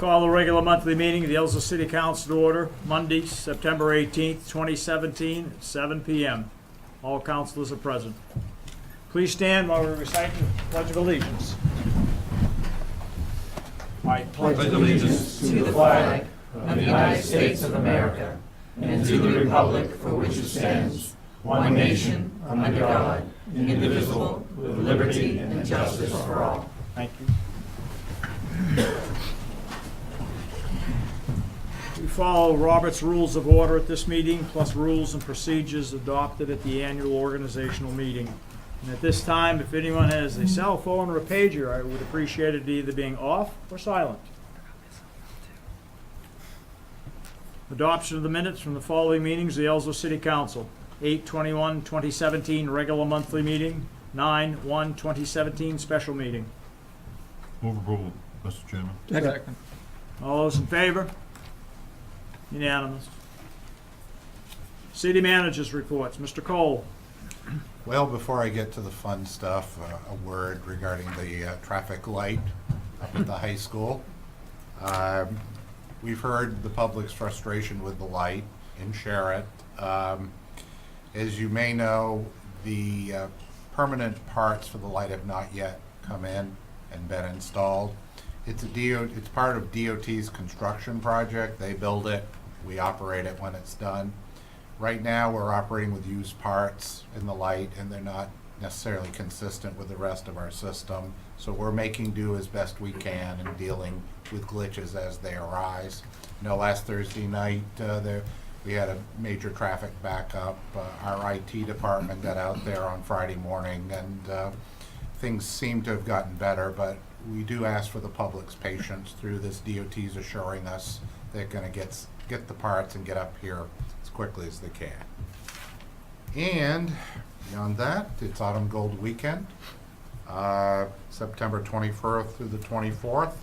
Call the regular monthly meeting of the Ellsworth City Council to order, Monday, September 18th, 2017, at 7 p.m. All councilors are present. Please stand while we recite the Pledge of Allegiance. I pledge allegiance to the flag of the United States of America and to the republic for which it stands, one nation, under God, indivisible, with liberty and justice for all. Thank you. We follow Robert's Rules of Order at this meeting, plus rules and procedures adopted at the annual organizational meeting. And at this time, if anyone has a cell phone or a pager, I would appreciate it either being off or silent. Adoption of the minutes from the following meetings of the Ellsworth City Council. 8/21/2017 regular monthly meeting, 9/1/2017 special meeting. Move approval, Mr. Chairman. Second. All those in favor? Unanimous. City managers reports. Mr. Cole. Well, before I get to the fun stuff, a word regarding the traffic light up at the high school. We've heard the public's frustration with the light and share it. As you may know, the permanent parts for the light have not yet come in and been installed. It's part of DOT's construction project. They build it, we operate it when it's done. Right now, we're operating with used parts in the light, and they're not necessarily consistent with the rest of our system. So we're making do as best we can and dealing with glitches as they arise. You know, last Thursday night, we had a major traffic backup. Our IT department got out there on Friday morning, and things seem to have gotten better, but we do ask for the public's patience through this. DOT's assuring us they're going to get the parts and get up here as quickly as they can. And beyond that, it's Autumn Gold Weekend, September 21st through the 24th.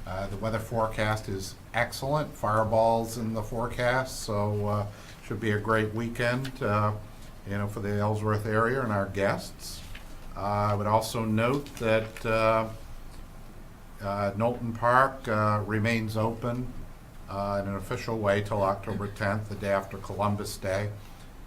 The weather forecast is excellent. Fireballs in the forecast, so should be a great weekend, for the Ellsworth area and our guests. I would also note that Knowlton Park remains open in an official way till October 10th, the day after Columbus Day.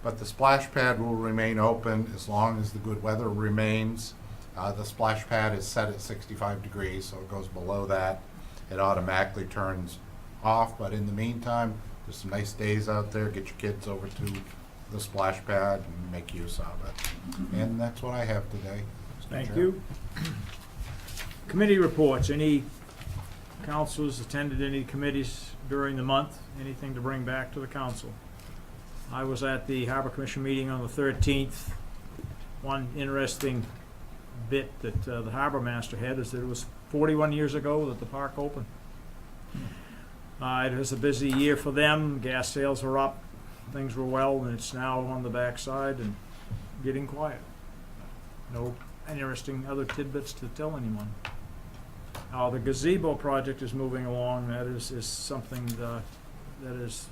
But the splash pad will remain open as long as the good weather remains. The splash pad is set at 65 degrees, so it goes below that, it automatically turns off. But in the meantime, there's some nice days out there. Get your kids over to the splash pad and make use of it. And that's what I have today. Mr. Thank Chair. you. Committee reports. Any councilors attended any committees during the month? Anything to bring back to the council? I was at the Harbor Commission meeting on the 13th. One interesting bit that the harbor master had is that it was 41 years ago that the park opened. It was a busy year for them. Gas sales were up, things were well, and it's now on the backside and getting quiet. No interesting other tidbits to tell anyone. The gazebo project is moving along. That is something that is,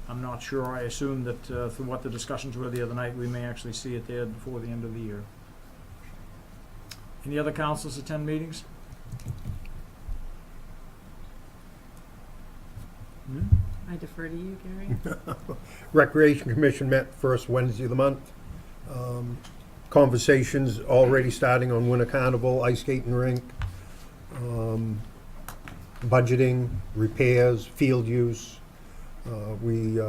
I'm not sure. I assume that from what the discussions were the other night, we may actually see it there before the end of the year. Any other councils attend meetings? I defer to you, Gary. Recreation Commission met first Wednesday of the month. Conversations already starting on Winter Carnival, ice skating rink, budgeting, repairs, field use. We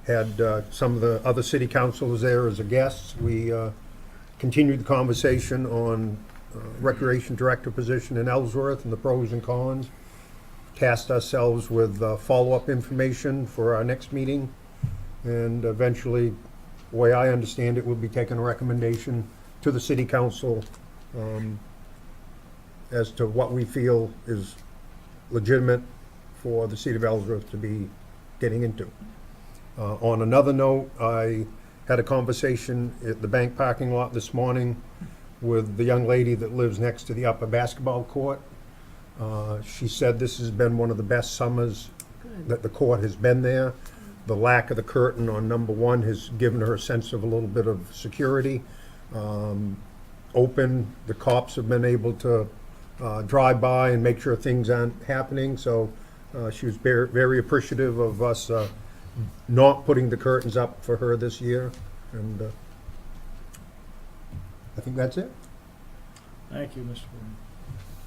had some of the other city councilors there as a guest. We continued the conversation on recreation director position in Ellsworth and the pros and cons. Tasked ourselves with follow-up information for our next meeting, and eventually, the way I understand it, we'll be taking a recommendation to the city council as to what we feel is legitimate for the city of Ellsworth to be getting into. On another note, I had a conversation at the bank parking lot this morning with the young lady that lives next to the upper basketball court. She said this has been one of the best summers that the court has been there. The lack of the curtain on number one has given her a sense of a little bit of security. Open, the cops have been able to drive by and make sure things aren't happening. So she was very, very appreciative of us not putting the curtains up for her this year. And I think that's it. Thank you, Mr. Gordon.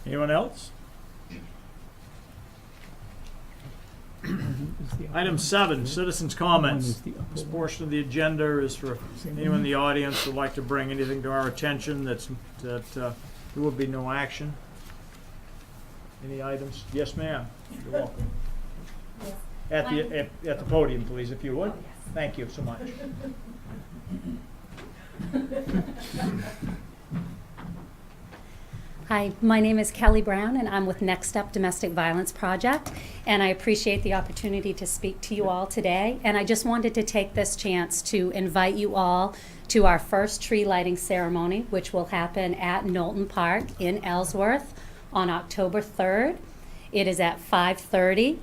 Anyone else? Item 7, citizens' comments. This portion of the agenda is for anyone in the audience who would like to bring anything to our attention that there will be no action. Any items? Yes, ma'am. You're welcome. At the podium, please, if you would. Thank you so much. Hi, my name is Kelly Brown, and I'm with Next Step Domestic Violence Project, and I appreciate the opportunity to speak to you all today. And I just wanted to take this chance to invite you all to our first tree lighting ceremony, which will happen at Knowlton Park in Ellsworth on October 3rd. It is at 5:30.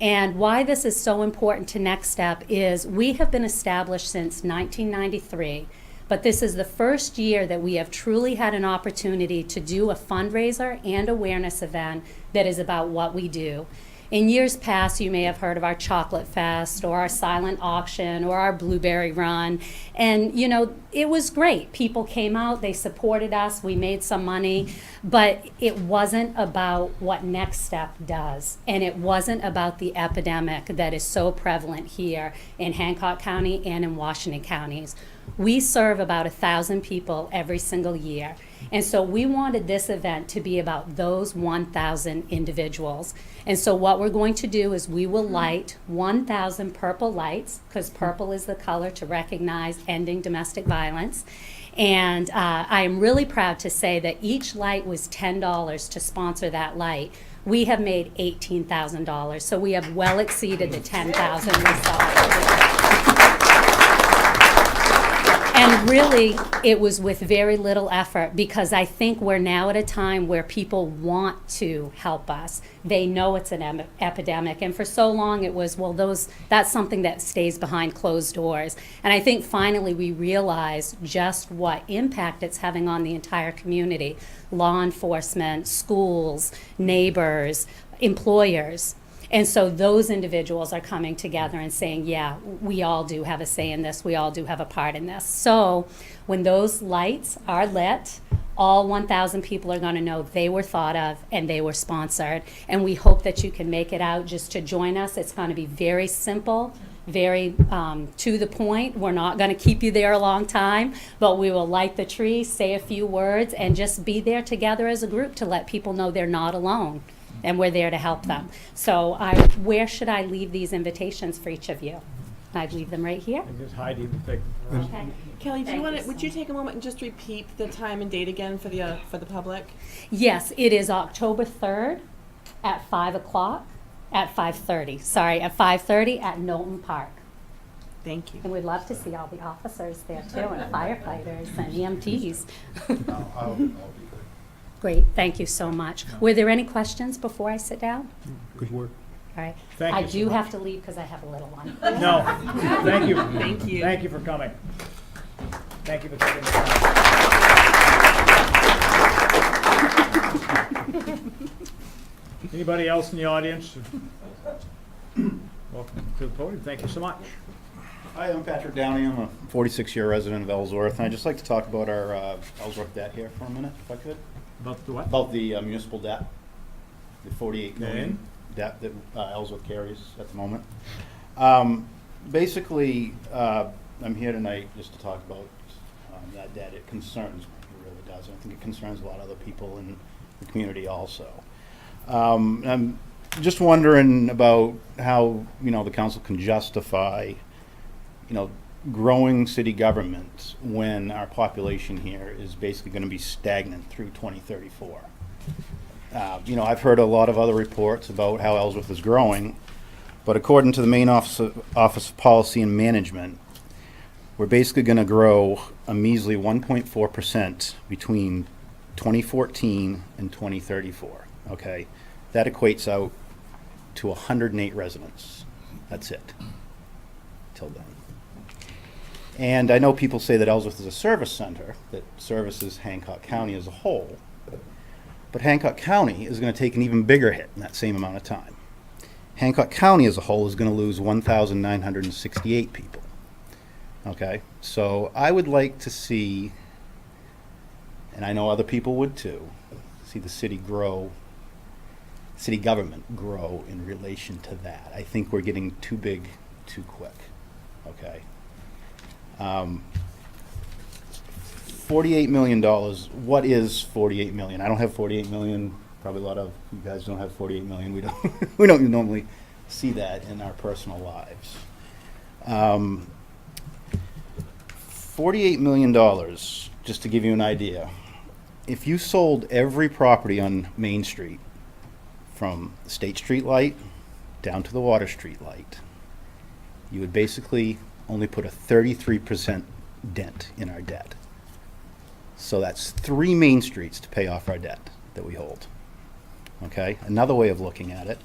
And why this is so important to Next Step is we have been established since 1993. But this is the first year that we have truly had an opportunity to do a fundraiser and awareness event that is about what we do. In years past, you may have heard of our Chocolate Fest or our silent auction or our Blueberry Run. And, you know, it was great. People came out, they supported us, we made some money, but it wasn't about what Next Step does. And it wasn't about the epidemic that is so prevalent here in Hancock County and in Washington counties. We serve about 1,000 people every single year. And so we wanted this event to be about those 1,000 individuals. And so what we're going to do is we will light 1,000 purple lights, because purple is the color to recognize ending domestic violence. And I am really proud to say that each light was $10 to sponsor that light. We have made $18,000, so we have well exceeded the $10,000 we saw. And really, it was with very little effort, because I think we're now at a time where people want to help us. They know it's an epidemic, and for so long it was, well, that's something that stays behind closed doors. And I think finally we realize just what impact it's having on the entire community. Law enforcement, schools, neighbors, employers. And so those individuals are coming together and saying, yeah, we all do have a say in this, we all do have a part in this. So when those lights are lit, all 1,000 people are going to know they were thought of and they were sponsored. And we hope that you can make it out just to join us. It's going to be very simple, very to the point. We're not going to keep you there a long time, but we will light the tree, say a few words, and just be there together as a group to let people know they're not alone. And we're there to help them. So where should I leave these invitations for each of you? I'd leave them right here. I guess Heidi will take them. Okay. Kelly, Thank you so would you take a moment and just repeat the time and date again for the public? Yes, it is October 3rd at 5 o'clock, at 5:30, sorry, at 5:30 at Knowlton Park. Thank you. And we'd love to see all the officers there too, and firefighters and EMTs. I'll be good. Great, thank you so much. Were there any questions before I sit down? Good work. All right. Thank I you so do much. have to leave because I have a little one. No, thank you. Thank you. Thank you for coming. Thank you for taking the time. Anybody else in the audience? Welcome to the podium. Thank you so much. Hi, I'm Patrick Downey. I'm a 46-year resident of Ellsworth, and I'd just like to talk about our Ellsworth debt here for a minute, if I could. About the what? About the municipal debt, the 48 million Okay. debt that Ellsworth carries at the moment. Basically, I'm here tonight just to talk about that debt. It concerns me, it really does. I think it concerns a lot of other people in the community also. I'm just wondering about how, the council can justify growing city government when our population here is basically going to be stagnant through 2034. I've heard a lot of other reports about how Ellsworth is growing, but according to the Maine Office of Policy and Management, we're basically going to grow a measly 1.4% between 2014 and 2034. Okay, that equates out to 108 residents. That's it. Till then. And I know people say that Ellsworth is a service center that services Hancock County as a whole. But Hancock County is going to take an even bigger hit in that same amount of time. Hancock County as a whole is going to lose 1,968 people. Okay, so I would like to see, and I know other people would too, see the city grow, city government grow in relation to that. I think we're getting too big too quick. Okay. $48 million. What is $48 million? I don't have $48 million. Probably a lot of you guys don't have $48 million. We don't. We don't normally see that in our personal lives. $48 million. Just to give you an idea, if you sold every property on Main Street, from the State Street light down to the Water Street light, you would basically only put a 33% dent in our debt. So that's 3 Main Streets to pay off our debt that we hold. Okay? Another way of looking at it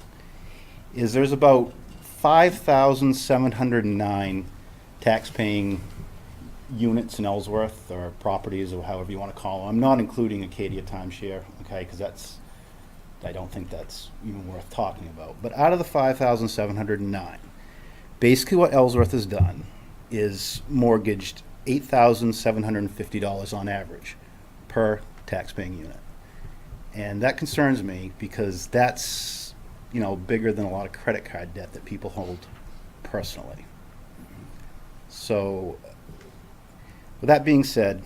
is there's about 5,709 tax-paying units in Ellsworth, or properties, or however you want to call them. I'm not including Acadia timeshare, okay, because I don't think that's even worth talking about. But out of the 5,709, basically what Ellsworth has done is mortgaged $8,750 on average per tax-paying unit. And that concerns me because that's, bigger than a lot of credit card debt that people hold personally. So, with that being said,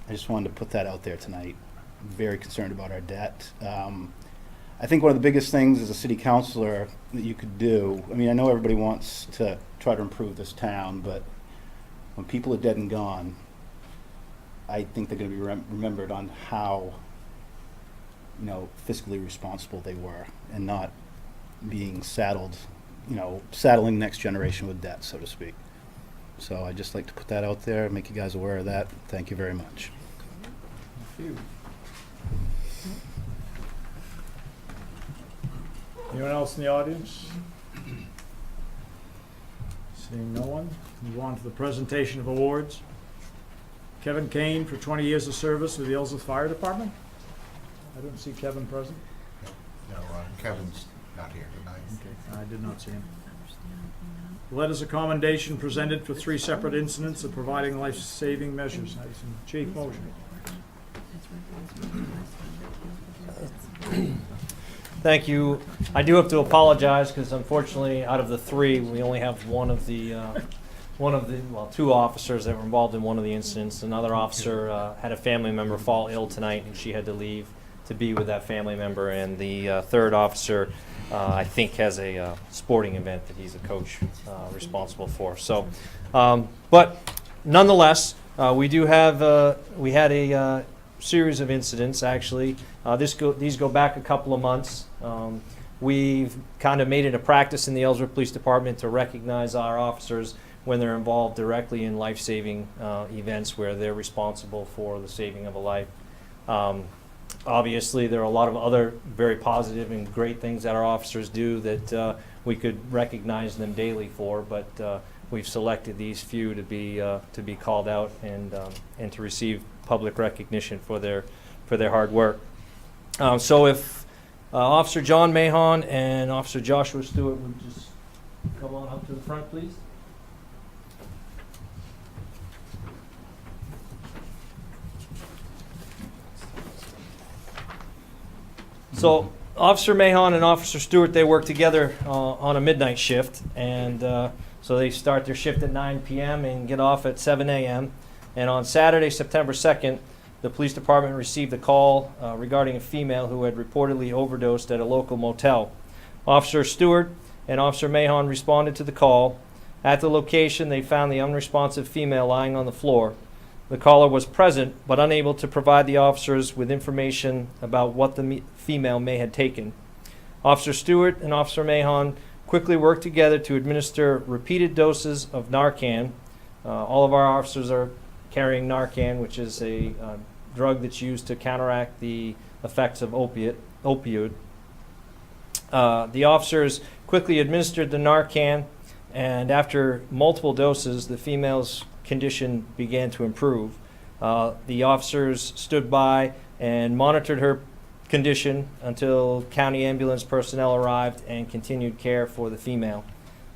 I just wanted to put that out there tonight. I'm very concerned about our debt. I think one of the biggest things as a city councilor that you could do, I know everybody wants to try to improve this town, but when people are dead and gone, I think they're going to be remembered on how, fiscally responsible they were, and not being saddling the next generation with debt, so to speak. So I'd just like to put that out there, make you guys aware of that. Thank you very much. Thank you. Anyone else in the audience? Seeing no one, move on to the presentation of awards. Kevin Kane for 20 years of service with the Ellsworth Fire Department. I don't see Kevin present. No, Kevin's not here tonight. Okay, I did not see him. Letters of commendation presented for 3 separate incidents of providing life-saving measures. Chief, motion. Thank you. I do have to apologize because unfortunately, out of the 3, we only have one of the 2 officers that were involved in one of the incidents. Another officer had a family member fall ill tonight, and she had to leave to be with that family member. And the 3rd officer, I think, has a sporting event that he's a coach responsible for. So, but nonetheless, we had a series of incidents actually. These go back a couple of months. We've kind of made it a practice in the Ellsworth Police Department to recognize our officers when they're involved directly in life-saving events where they're responsible for the saving of a life. Obviously, there are a lot of other very positive and great things that our officers do that we could recognize them daily for, but we've selected these few to be called out and to receive public recognition for their hard work. So if Officer John Mahon and Officer Joshua Stewart would just come on up to the front, please. So Officer Mahon and Officer Stewart, they work together on a midnight shift, and so they start their shift at 9 p.m. and get off at 7 a.m. And on Saturday, September 2nd, the police department received a call regarding a female who had reportedly overdosed at a local motel. Officer Stewart and Officer Mahon responded to the call. At the location, they found the unresponsive female lying on the floor. The caller was present, but unable to provide the officers with information about what the female may have taken. Officer Stewart and Officer Mahon quickly worked together to administer repeated doses of Narcan. All of our officers are carrying Narcan, which is a drug that's used to counteract the effects of opioid. The officers quickly administered the Narcan, and after multiple doses, the female's condition began to improve. The officers stood by and monitored her condition until county ambulance personnel arrived and continued care for the female.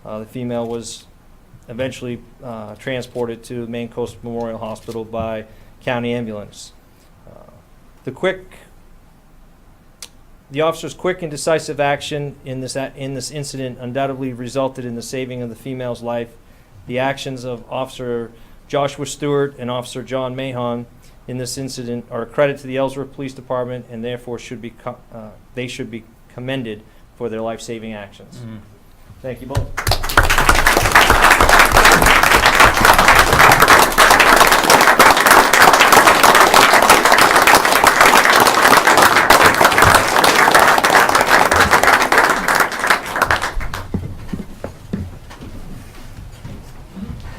The female was eventually transported to Maine Coast Memorial Hospital by county ambulance. The officer's quick and decisive action in this incident undoubtedly resulted in the saving of the female's life. The actions of Officer Joshua Stewart and Officer John Mahon in this incident are a credit to the Ellsworth Police Department, and therefore they should be commended for their life-saving actions. Thank you both.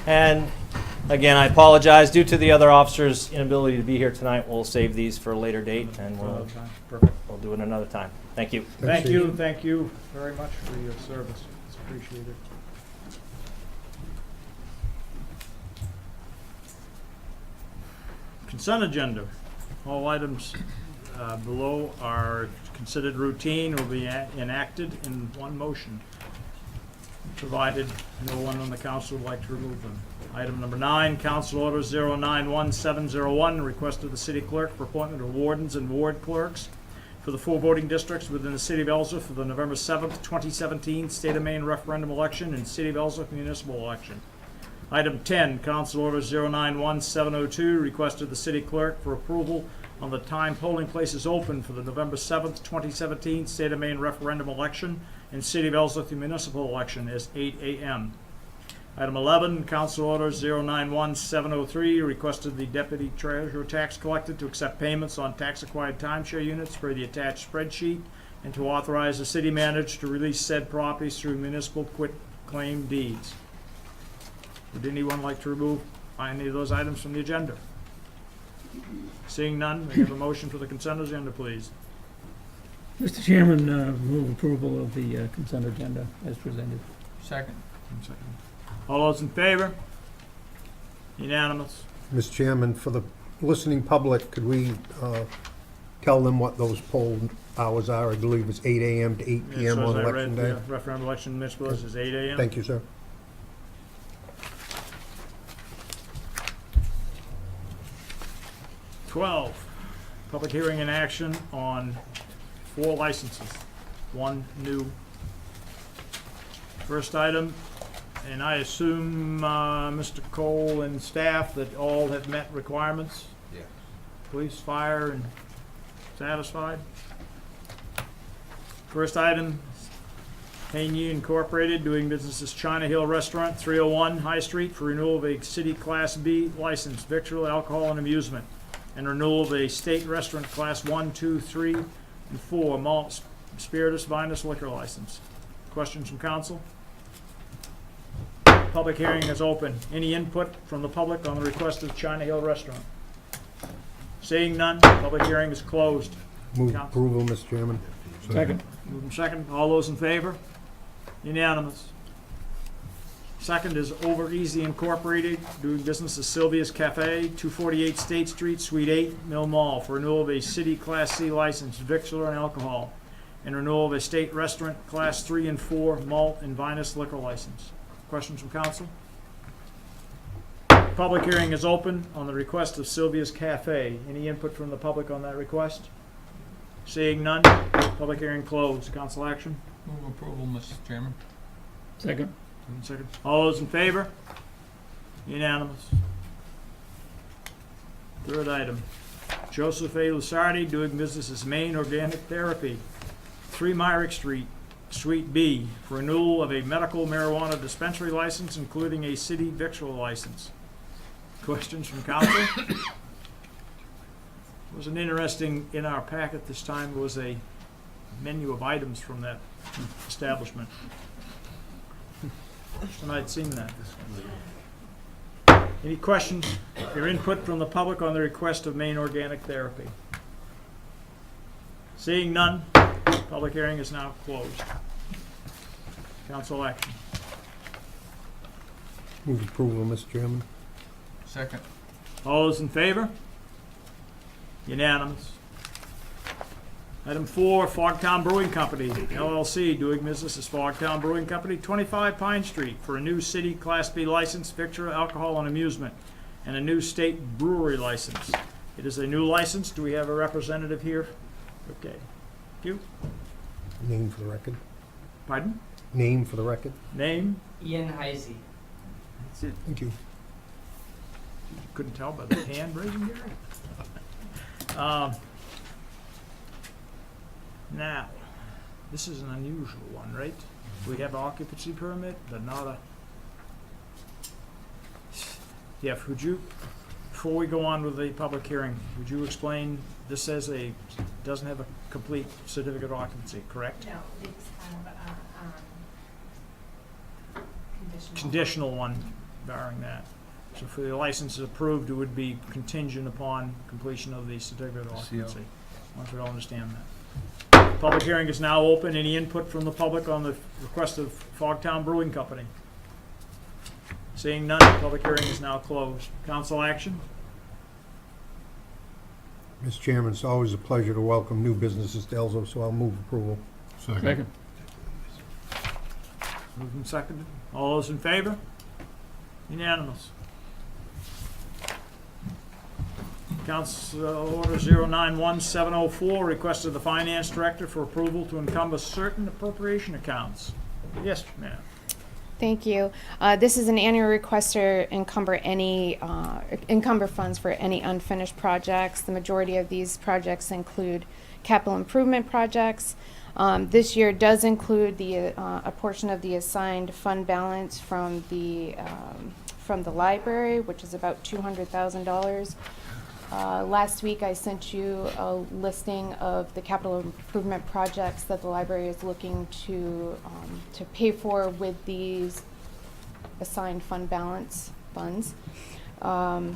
And again, I apologize. Due to the other officers' inability to be here tonight, we'll save these for a later date, and Perfect. we'll do it another time. Thank you. Thank you very much for your service. It's appreciated. Consent agenda. All items below are considered routine, will be enacted in one motion, provided no one on the council would like to remove them. Item number 9, Council Order 091701, request of the city clerk for appointment of wardens and ward clerks for the 4 voting districts within the city of Ellsworth for the November 7th, 2017 State of Maine referendum election and City of Ellsworth municipal election. Item 10, Council Order 091702, request of the city clerk for approval on the time polling places open for the November 7th, 2017 State of Maine referendum election and City of Ellsworth municipal election as 8 a.m. Item 11, Council Order 091703, requested the Deputy Treasurer Tax Collector to accept payments on tax-acquired timeshare units per the attached spreadsheet and to authorize the city manager to release said properties through municipal quit-claim deeds. Would anyone like to remove any of those items from the agenda? Seeing none, we have a motion for the consent agenda, please. Mr. Chairman, move approval of the consent agenda as presented. Second. All those in favor? Unanimous. Mr. Chairman, for the listening public, could we tell them what those poll hours are? I believe it's 8 a.m. to 8 Yeah, p.m. so as on I election read, day. referendum election municipal is 8 a.m. Thank you, sir. 12, public hearing and action on 4 licenses, 1 new. First item, and I assume Mr. Cole and staff that all have met requirements? Yes. Police, fire, and satisfied? First item, Hainey Incorporated, doing business as China Hill Restaurant, 301 High Street, for renewal of a city Class B license, victual, alcohol, and amusement, and renewal of a state restaurant Class 1, 2, 3, and 4 malt, spiritus, vinous liquor license. Questions from council? Public hearing is open. Any input from the public on the request of China Hill Restaurant? Seeing none, public hearing is closed. Move Counsel. approval, Mr. Chairman. Second. Move in second. All those in favor? Unanimous. Second is Over Easy Incorporated, doing business as Sylvia's Cafe, 248 State Street, Suite 8, Mill Mall, for renewal of a city Class C license, victular and alcohol, and renewal of a state restaurant Class 3 and 4 malt and vinous liquor license. Questions from council? Public hearing is open on the request of Sylvia's Cafe. Any input from the public on that request? Seeing none, public hearing closed. Council action? Move approval, Mr. Chairman. Second. Second. All those in favor? Unanimous. Third item, Joseph A. Lusardi, doing business as Maine Organic Therapy, 3 Myrick Street, Suite B, for renewal of a medical marijuana dispensary license, including a city victual license. Questions from council? It was an interesting, in our packet this time was a menu of items from that establishment. And I'd seen that. Any questions or input from the public on the request of Maine Organic Therapy? Seeing none, public hearing is now closed. Council action. Move approval, Mr. Chairman. Second. All those in favor? Unanimous. Item 4, Fogtown Brewing Company, LLC, doing business as Fogtown Brewing Company, 25 Pine Street, for a new city Class B license, victor, alcohol, and amusement, and a new state brewery license. It is a new license. Do we have a representative here? Okay. Thank you. Name for the record. Pardon? Name for the record. Name? Ian Heisey. That's it. Thank you. Couldn't tell by the hand raising, Gary. Now, this is an unusual one, right? We have an occupancy permit, but not a... Yeah, would you, before we go on with the public hearing, would you explain, this says doesn't have a complete certificate of occupancy, correct? No, it's kind of conditional. Conditional one, barring that. So if the license is approved, it would be contingent upon completion of the certificate of occupancy. Once we all understand that. Public hearing is now open. Any input from the public on the request of Fogtown Brewing Company? Seeing none, the public hearing is now closed. Council action? Mr. Chairman, it's always a pleasure to welcome new businesses to Ellsworth, so I'll move approval. Second. Moved and seconded. All those in favor? Unanimous. Council Order 091704, request of the Finance Director for approval to encumber certain appropriation accounts. Yes, ma'am. Thank you. This is an annual request to encumber funds for any unfinished projects. The majority of these projects include capital improvement projects. This year does include a portion of the assigned fund balance from the library, which is about $200,000. Last week I sent you a listing of the capital improvement projects that the library is looking to pay for with these assigned fund balance funds. Yeah,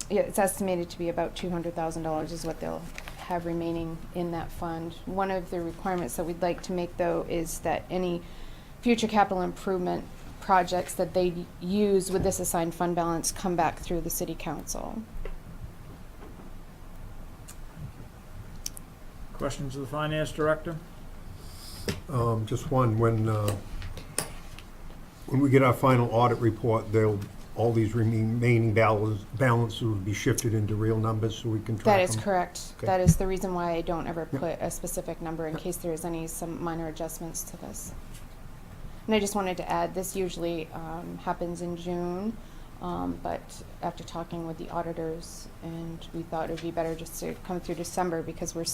it's estimated to be about $200,000 is what they'll have remaining in that fund. One of the requirements that we'd like to make, though, is that any future capital improvement projects that they use with this assigned fund balance come back through the city council. Questions of the Finance Director? Just one, when we get our final audit report, all these remaining balances will be shifted into real numbers so we can track them? That is correct. Okay. That is the reason why I don't ever put a specific number in case there is some minor adjustments to this. And I just wanted to add, this usually happens in June, but after talking with the auditors, and we thought it would be better just to come through December because we're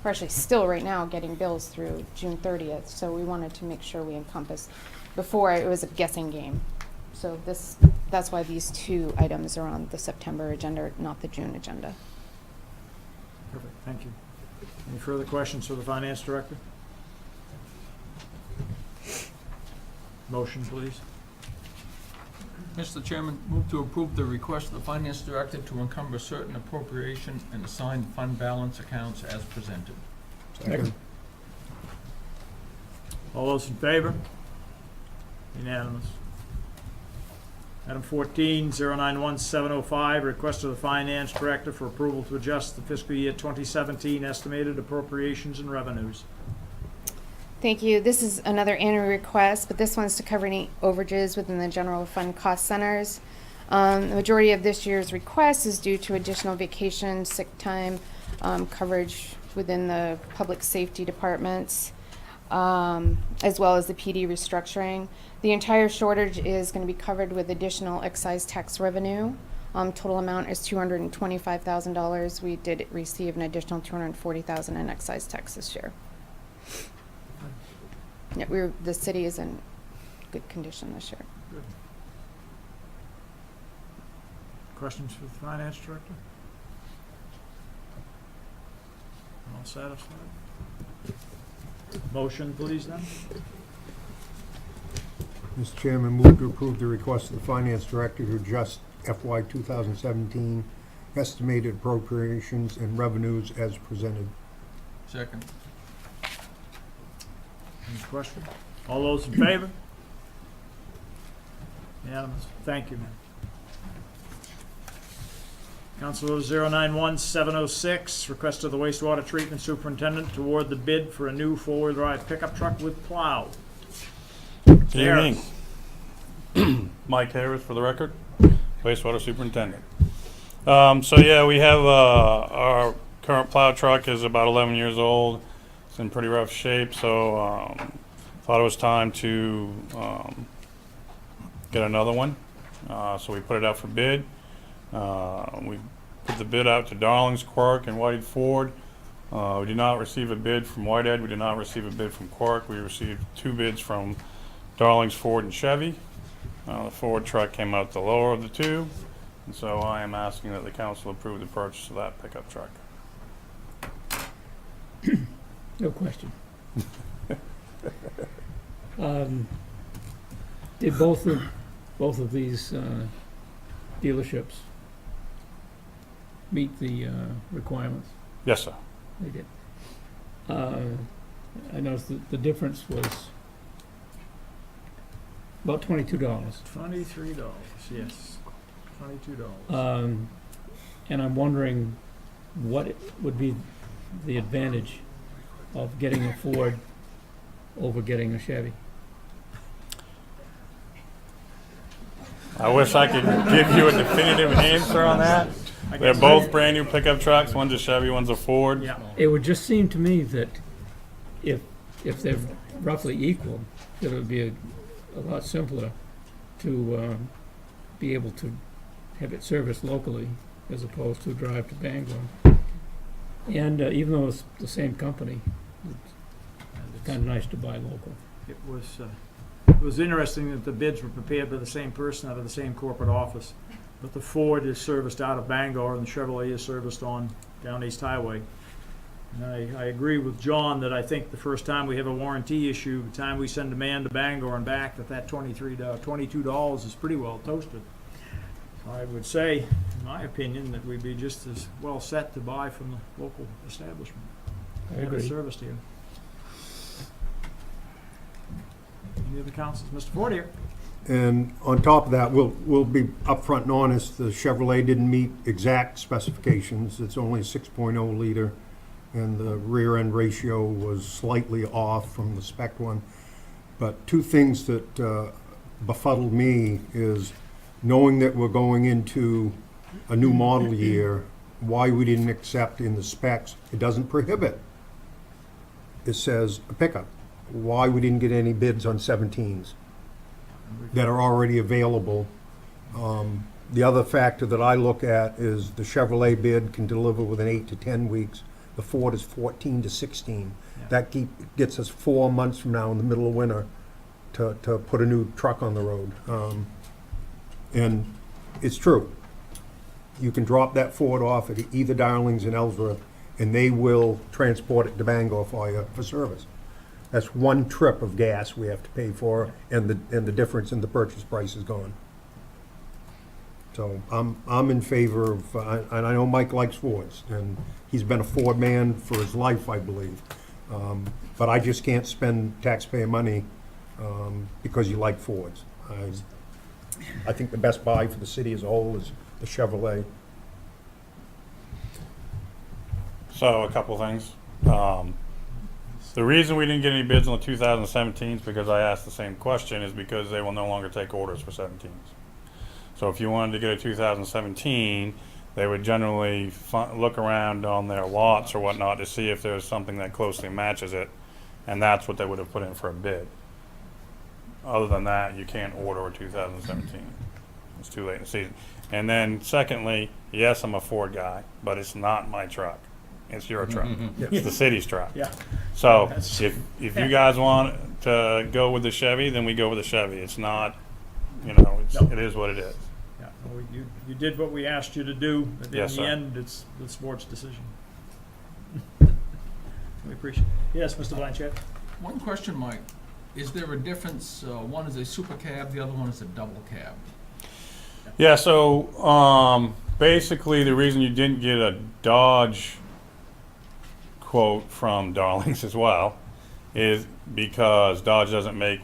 actually still right now getting bills through June 30th. So we wanted to make sure we encompass, before it was a guessing game. So that's why these two items are on the September agenda, not the June agenda. Perfect, thank you. Any further questions for the Finance Director? Motion, please. Mr. Chairman, move to approve the request of the Finance Director to encumber certain appropriation and assigned fund balance accounts as presented. Second. All those in favor? Unanimous. Item 14, 091705, request of the Finance Director for approval to adjust the fiscal year 2017 estimated appropriations and revenues. Thank you. This is another annual request, but this one's to cover any overages within the general fund cost centers. The majority of this year's request is due to additional vacation, sick time, coverage within the public safety departments, as well as the PD restructuring. The entire shortage is going to be covered with additional excise tax revenue. Total amount is $225,000. We did receive an additional $240,000 in excise tax this year. Yeah, the city is in good condition this year. Good. Questions for the Finance Director? All satisfied? Motion, please, then. Mr. Chairman, move to approve the request of the Finance Director to adjust FY 2017 estimated appropriations and revenues as presented. Second. Any questions? All those in favor? Unanimous. Thank you, ma'am. Council Order 091706, request of the wastewater treatment superintendent to award the bid for a new four-wheel drive pickup truck with plow. Good Harris. evening. Mike Harris for the record, wastewater superintendent. So yeah, we have, our current plow truck is about 11 years old. It's in pretty rough shape, so, thought it was time to, get another one. So we put it out for bid. We put the bid out to Darlings, Quark, and White Ford. We did not receive a bid from Whitehead. We did not receive a bid from Quark. We received 2 bids from Darlings, Ford, and Chevy. The Ford truck came out the lower of the 2, and so I am asking that the council approve the purchase of that pickup truck. No question. Did both of these dealerships meet the requirements? Yes, sir. They did. I noticed that the difference was about $22. $23, yes. $22. And I'm wondering what would be the advantage of getting a Ford over getting a Chevy? I wish I could give you a definitive answer on that. They're both brand new pickup trucks. One's a Chevy, one's a Ford. Yeah. It would just seem to me that if they're roughly equal, that it would be a lot simpler to be able to have it serviced locally as opposed to drive to Bangor. And even though it's the same company, it's kind of nice to buy local. It was interesting that the bids were prepared by the same person out of the same corporate office. But the Ford is serviced out of Bangor and the Chevrolet is serviced on down East Highway. And I agree with John that I think the first time we have a warranty issue, the time we send a man to Bangor and back, that $22 is pretty well toasted. I would say, in my opinion, that we'd be just as well set to buy from the local establishment. I Have it agree. serviced here. Any other councils? Mr. Fortier? And on top of that, we'll be upfront and honest, the Chevrolet didn't meet exact specifications. It's only a 6.0 liter, and the rear end ratio was slightly off from the spec one. But 2 things that befuddled me is knowing that we're going into a new model year, why we didn't accept in the specs, it doesn't prohibit. It says a pickup. Why we didn't get any bids on 17s that are already available. The other factor that I look at is the Chevrolet bid can deliver within 8 to 10 weeks. The Ford is 14 to 16. Yeah. That gets us 4 months from now in the middle of winter to put a new truck on the road. And it's true. You can drop that Ford off at either Darlings and Ellsworth, and they will transport it to Bangor for you for service. That's 1 trip of gas we have to pay for, and the difference in the purchase price is gone. So I'm in favor of, and I know Mike likes Fords, and he's been a Ford man for his life, I believe. But I just can't spend taxpayer money because you like Fords. I think the best buy for the city as a whole is the Chevrolet. So a couple things. The reason we didn't get any bids on the 2017s, because I asked the same question, is because they will no longer take orders for 17s. So if you wanted to get a 2017, they would generally look around on their lots or whatnot to see if there's something that closely matches it, and that's what they would have put in for a bid. Other than that, you can't order a 2017. It's too late in the season. And then secondly, yes, I'm a Ford guy, but it's not my truck. It's your truck. It's the city's truck. Yeah. So That's- if you guys want to go with the Chevy, then we go with the Chevy. It's not, it is what it is. Yeah, well, you did what we asked you to do, but in Yes, the sir. end, it's the board's decision. We appreciate it. Yes, Mr. Blanchett? One question, Mike. Is there a difference? One is a super cab, the other one is a double cab. Yeah, so basically the reason you didn't get a Dodge quote from Darlings as well is because Dodge doesn't make,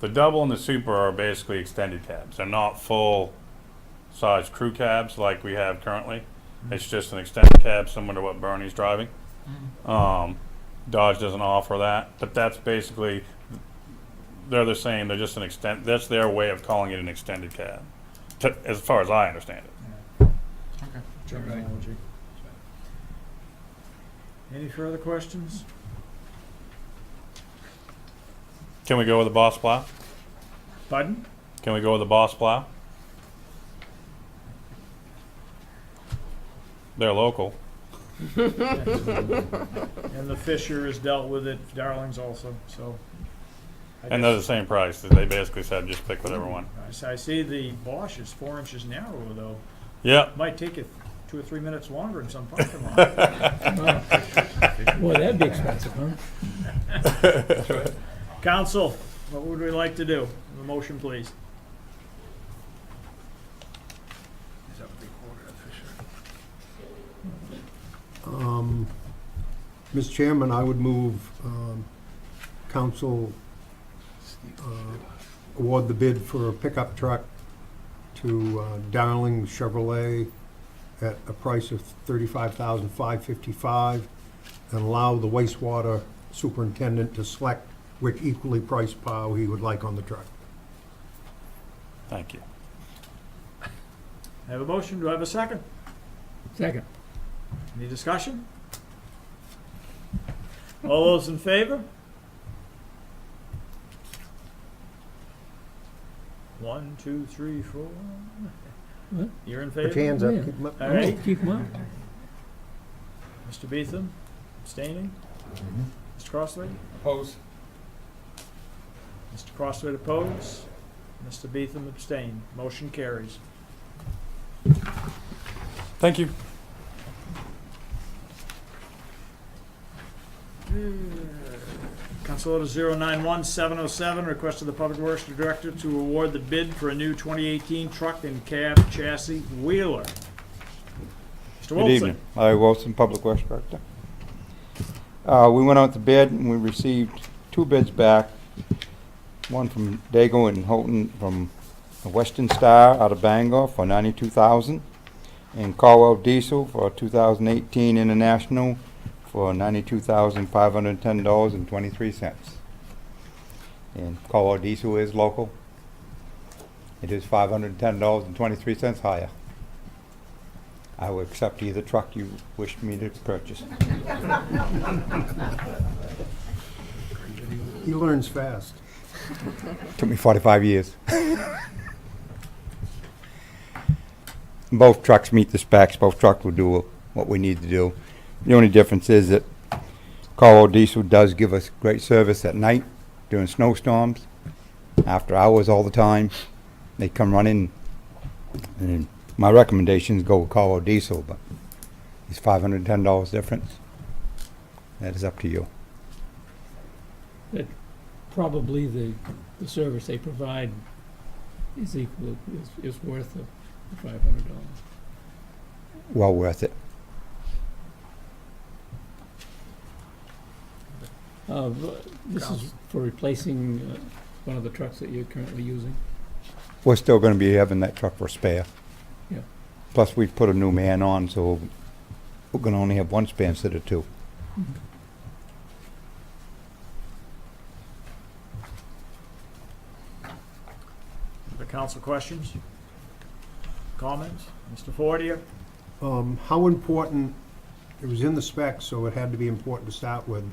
the double and the super are basically extended cabs. They're not full size crew cabs like we have currently. It's just an extended cab similar to what Bernie's driving. Mm. Dodge doesn't offer that, but that's basically, they're the same, they're just that's their way of calling it an extended cab, as far as I understand it. Okay. Terminology. Any further questions? Can we go with the Boss Plow? Pardon? Can we go with the Boss Plow? They're local. And the Fisher has dealt with it, Darling's also, so. And they're the same price. They basically said just pick whatever one. I see the Bosch is 4 inches narrower though. Yep. Might take it 2 or 3 minutes longer in some parking lot. Boy, that'd be expensive, huh? Council, what would we like to do? The motion, please. Mr. Chairman, I would move council award the bid for a pickup truck to Darling Chevrolet at a price of $35,555 and allow the wastewater superintendent to select which equally priced plow he would like on the truck. Thank you. I have a motion. Do I have a second? Second. Any discussion? All those in favor? 1, 2, 3, 4. What? You're in favor? Put your hands up, Yeah. keep 'em up. All right. Keep them up. Mr. Beetham, abstaining? Mr. Crossway? Oppose. Mr. Crossway oppose. Mr. Beetham abstain. Motion carries. Thank you. Council Order 091707, request of the Public Works Director to award the bid for a new 2018 truck and cab chassis wheeler. Mr. Good Wilson. evening. Larry Wilson, Public Works Director. We went out to bid and we received 2 bids back. One from Dago and Houghton from the Western Star out of Bangor for $92,000, and Caldwell Diesel for 2018 International for $92,510.23. And Caldwell Diesel is local. It is $510.23 higher. I will accept either truck you wish me to purchase. He learns fast. Took me 45 years. Both trucks meet the specs. Both trucks will do what we need to do. The only difference is that Caldwell Diesel does give us great service at night during snowstorms, after hours all the time. They come running, and my recommendations go with Caldwell Diesel, but it's $510 difference. That is up to you. Probably the service they provide is equal, is worth the $500. Well worth it. This is for replacing one of the trucks that you're currently using. We're still going to be having that truck for spare. Yeah. Plus, we've put a new man on, so we're going to only have 1 spare instead of 2. The council questions? Comments? Mr. Fortier? How important, it was in the specs, so it had to be important to start with.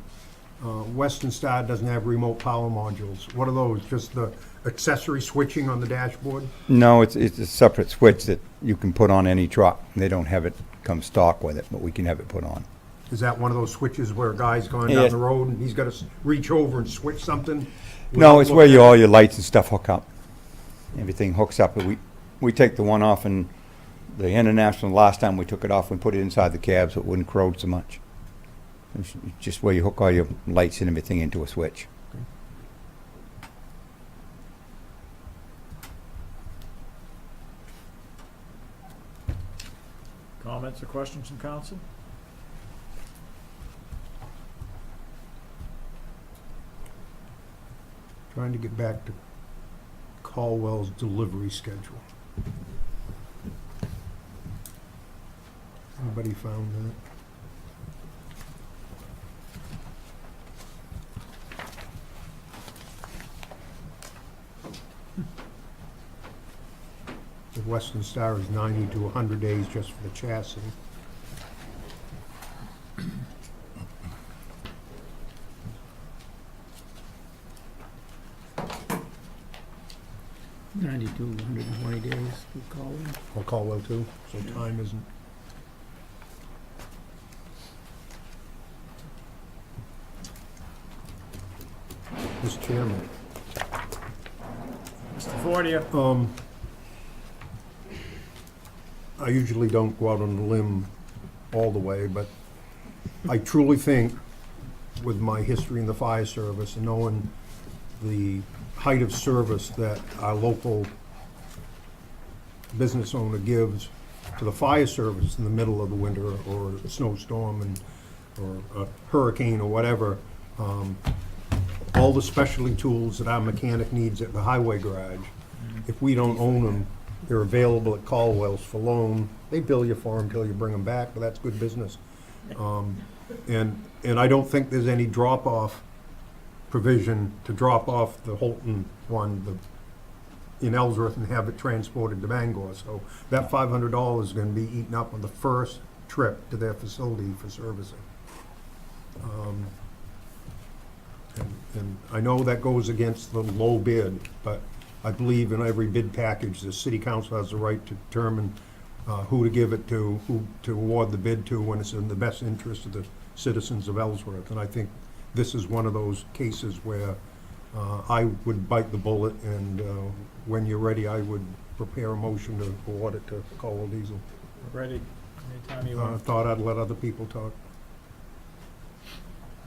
Western Star doesn't have remote power modules. What are those? Just the accessory switching on the dashboard? No, it's a separate switch that you can put on any truck. They don't have it come stock with it, but we can have it put on. Is that one of those switches where a guy's going Yeah. down the road and he's got to reach over and switch something? No, without it's where looking all at your lights and stuff hook up. Everything hooks up. We take the one off, and the International, last time we took it off, we put it inside the cab so it wouldn't corrode so much. It's just where you hook all your lights and everything into a switch. Comments or questions from council? Trying to get back to Caldwell's delivery schedule. Anybody found that? The Western Star is 90 to 100 days just for the chassis. Ninety-two, 120 days, we call them. Or Caldwell too, so time isn't. Mr. Chairman, Mr. Fortier. I usually don't go out on a limb all the way, but I truly think with my history in the fire service and knowing the height of service that our local business owner gives to the fire service in the middle of the winter or a snowstorm or a hurricane or whatever, all the specialty tools that our mechanic needs at the highway garage, if we don't own them, they're available at Caldwell's for loan. They bill you for them until you bring them back, but that's good business. And I don't think there's any drop-off provision to drop off the Holton one in Ellsworth and have it transported to Bangor. So that $500 is gonna be eaten up on the first trip to their facility for servicing. And I know that goes against the low bid, but I believe in every bid package, the city council has the right to determine who to give it to, who to award the bid to when it's in the best interest of the citizens of Ellsworth. And I think this is one of those cases where I would bite the bullet, and when you're ready, I would prepare a motion to award it to Caldwell Diesel. Ready, anytime you I want. thought I'd let other people talk.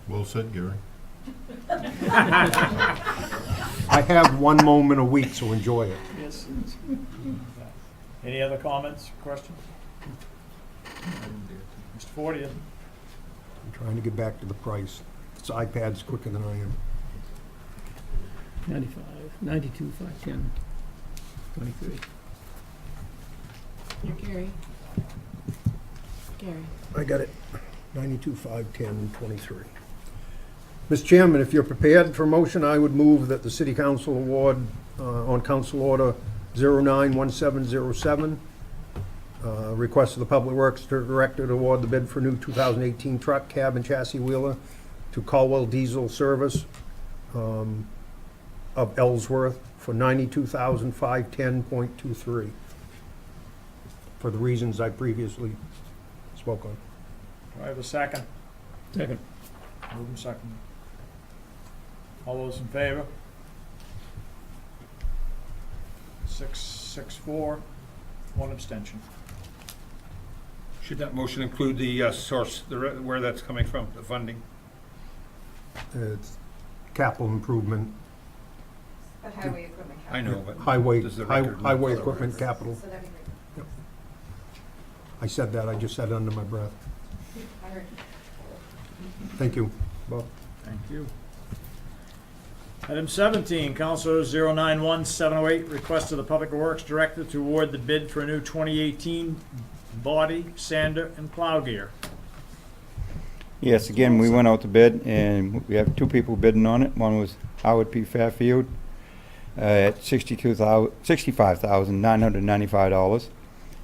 Well said, Gary. I have one moment a week, so enjoy it. Yes. Any other comments, questions? Mr. Fortier. I'm trying to get back to the price. This iPad's quicker than I am. 95, 92, 510, 23. You're Gary. Gary. I got it. 92, 5, 10, 23. Mr. Chairman, if you're prepared for motion, I would move that the City Council award on Council Order 091707, request of the Public Works Director to award the bid for new 2018 truck, cab, and chassis wheeler to Caldwell Diesel Service of Ellsworth for $92,510.23 for the reasons I previously spoke on. Do I have a second? Second. Move and second. All those in favor? 6-4, one abstention. Should that motion include the source, where that's coming from, the funding? It's capital improvement, But highway equipment. I know, but highway, does the record highway reflect- equipment capital. So that'd be great. I said that, I just said it under my breath. I heard. Thank you, Bob. Thank you. Item 17, Council 091708, request of the Public Works Director to award the bid for a new 2018 body, sander, and plow gear. Yes, again, we went out to bid, and we have two people bidding on it. One was Howard P. Fairfield at $65,995.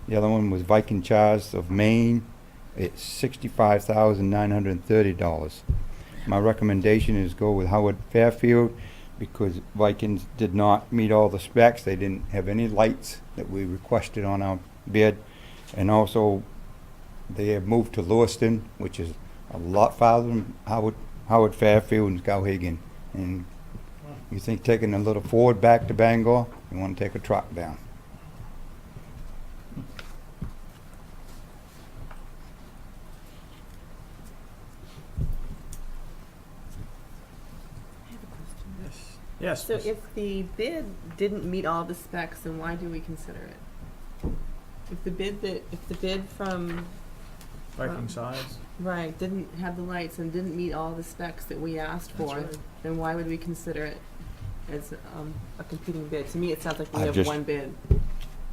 The other one was Viking Chars of Maine at $65,930. My recommendation is go with Howard Fairfield because Vikings did not meet all the specs. They didn't have any lights that we requested on our bid. And also, they have moved to Lewiston, which is a lot farther than Howard Fairfield and Skowhegan. And you think taking a little Ford back to Bangor, you want to take a truck down. Yes. So if the bid didn't meet all the specs, then why do we consider it? If the bid from, Viking size. right, didn't have the lights and didn't meet all the specs that we asked That's for, right. then why would we consider it as a competing bid? To me, it sounds like we I have just- one bid.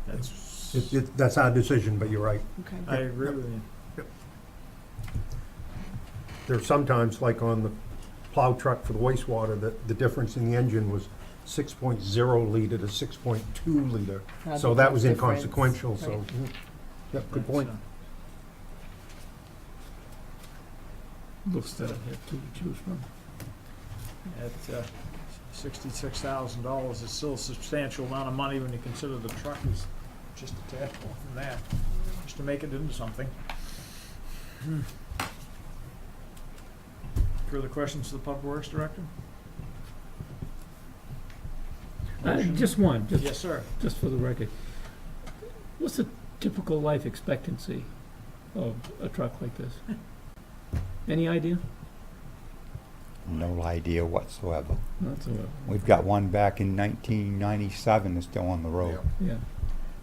That's, That's our decision, but you're right. Okay. I agree with you. there's sometimes, like on the plow truck for the wastewater, that the difference in the engine was 6.0 liter to 6.2 liter. How So big that that was difference, inconsequential, so, right. yeah, good point. Looks to have two to choose from. At $66,000, it's still a substantial amount of money when you consider the truck is just a tad more than that, just to make it into something. Further questions to the Public Works Director? Motion? Just one, Yes, sir. just for the record. What's the typical life expectancy of a truck like this? Any idea? No idea whatsoever. Not so, We've got one back in 1997 that's still on the road. yeah.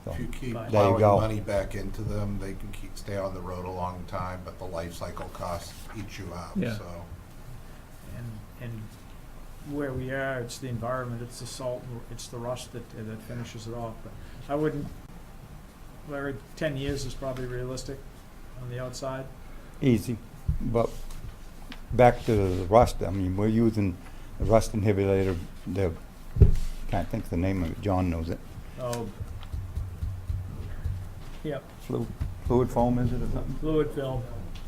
So, If you keep There you plowing go. money back into them, they can stay on the road a long time, but the life cycle costs eat you out, Yeah. so. And where we are, it's the environment, it's the salt, it's the rust that finishes it off. But I wouldn't, Larry, 10 years is probably realistic on the outside. easy, but back to the rust, I mean, we're using the rust inhibitor, can't think of the name of it, John knows it. Oh, yep, Fluid foam, is it, or something? fluid film.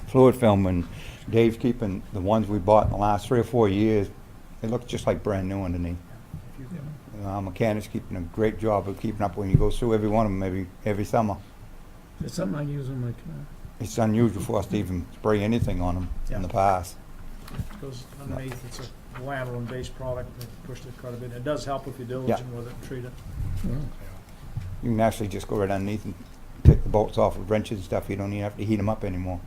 Fluid film, and Dave's keeping the ones we bought in the last 3 or 4 years, they look just like brand new underneath. Our mechanics keeping a great job of keeping up when you go through every one of them, maybe every summer. It's something I use on my car. It's unusual for us to even spray anything on them in the past. Goes underneath, it's a lanolin-based product that pushed it quite a bit. It does help if you're diligent with it and treat it. You can actually just go right underneath and take the bolts off with wrenches and stuff. You don't even have to heat them up anymore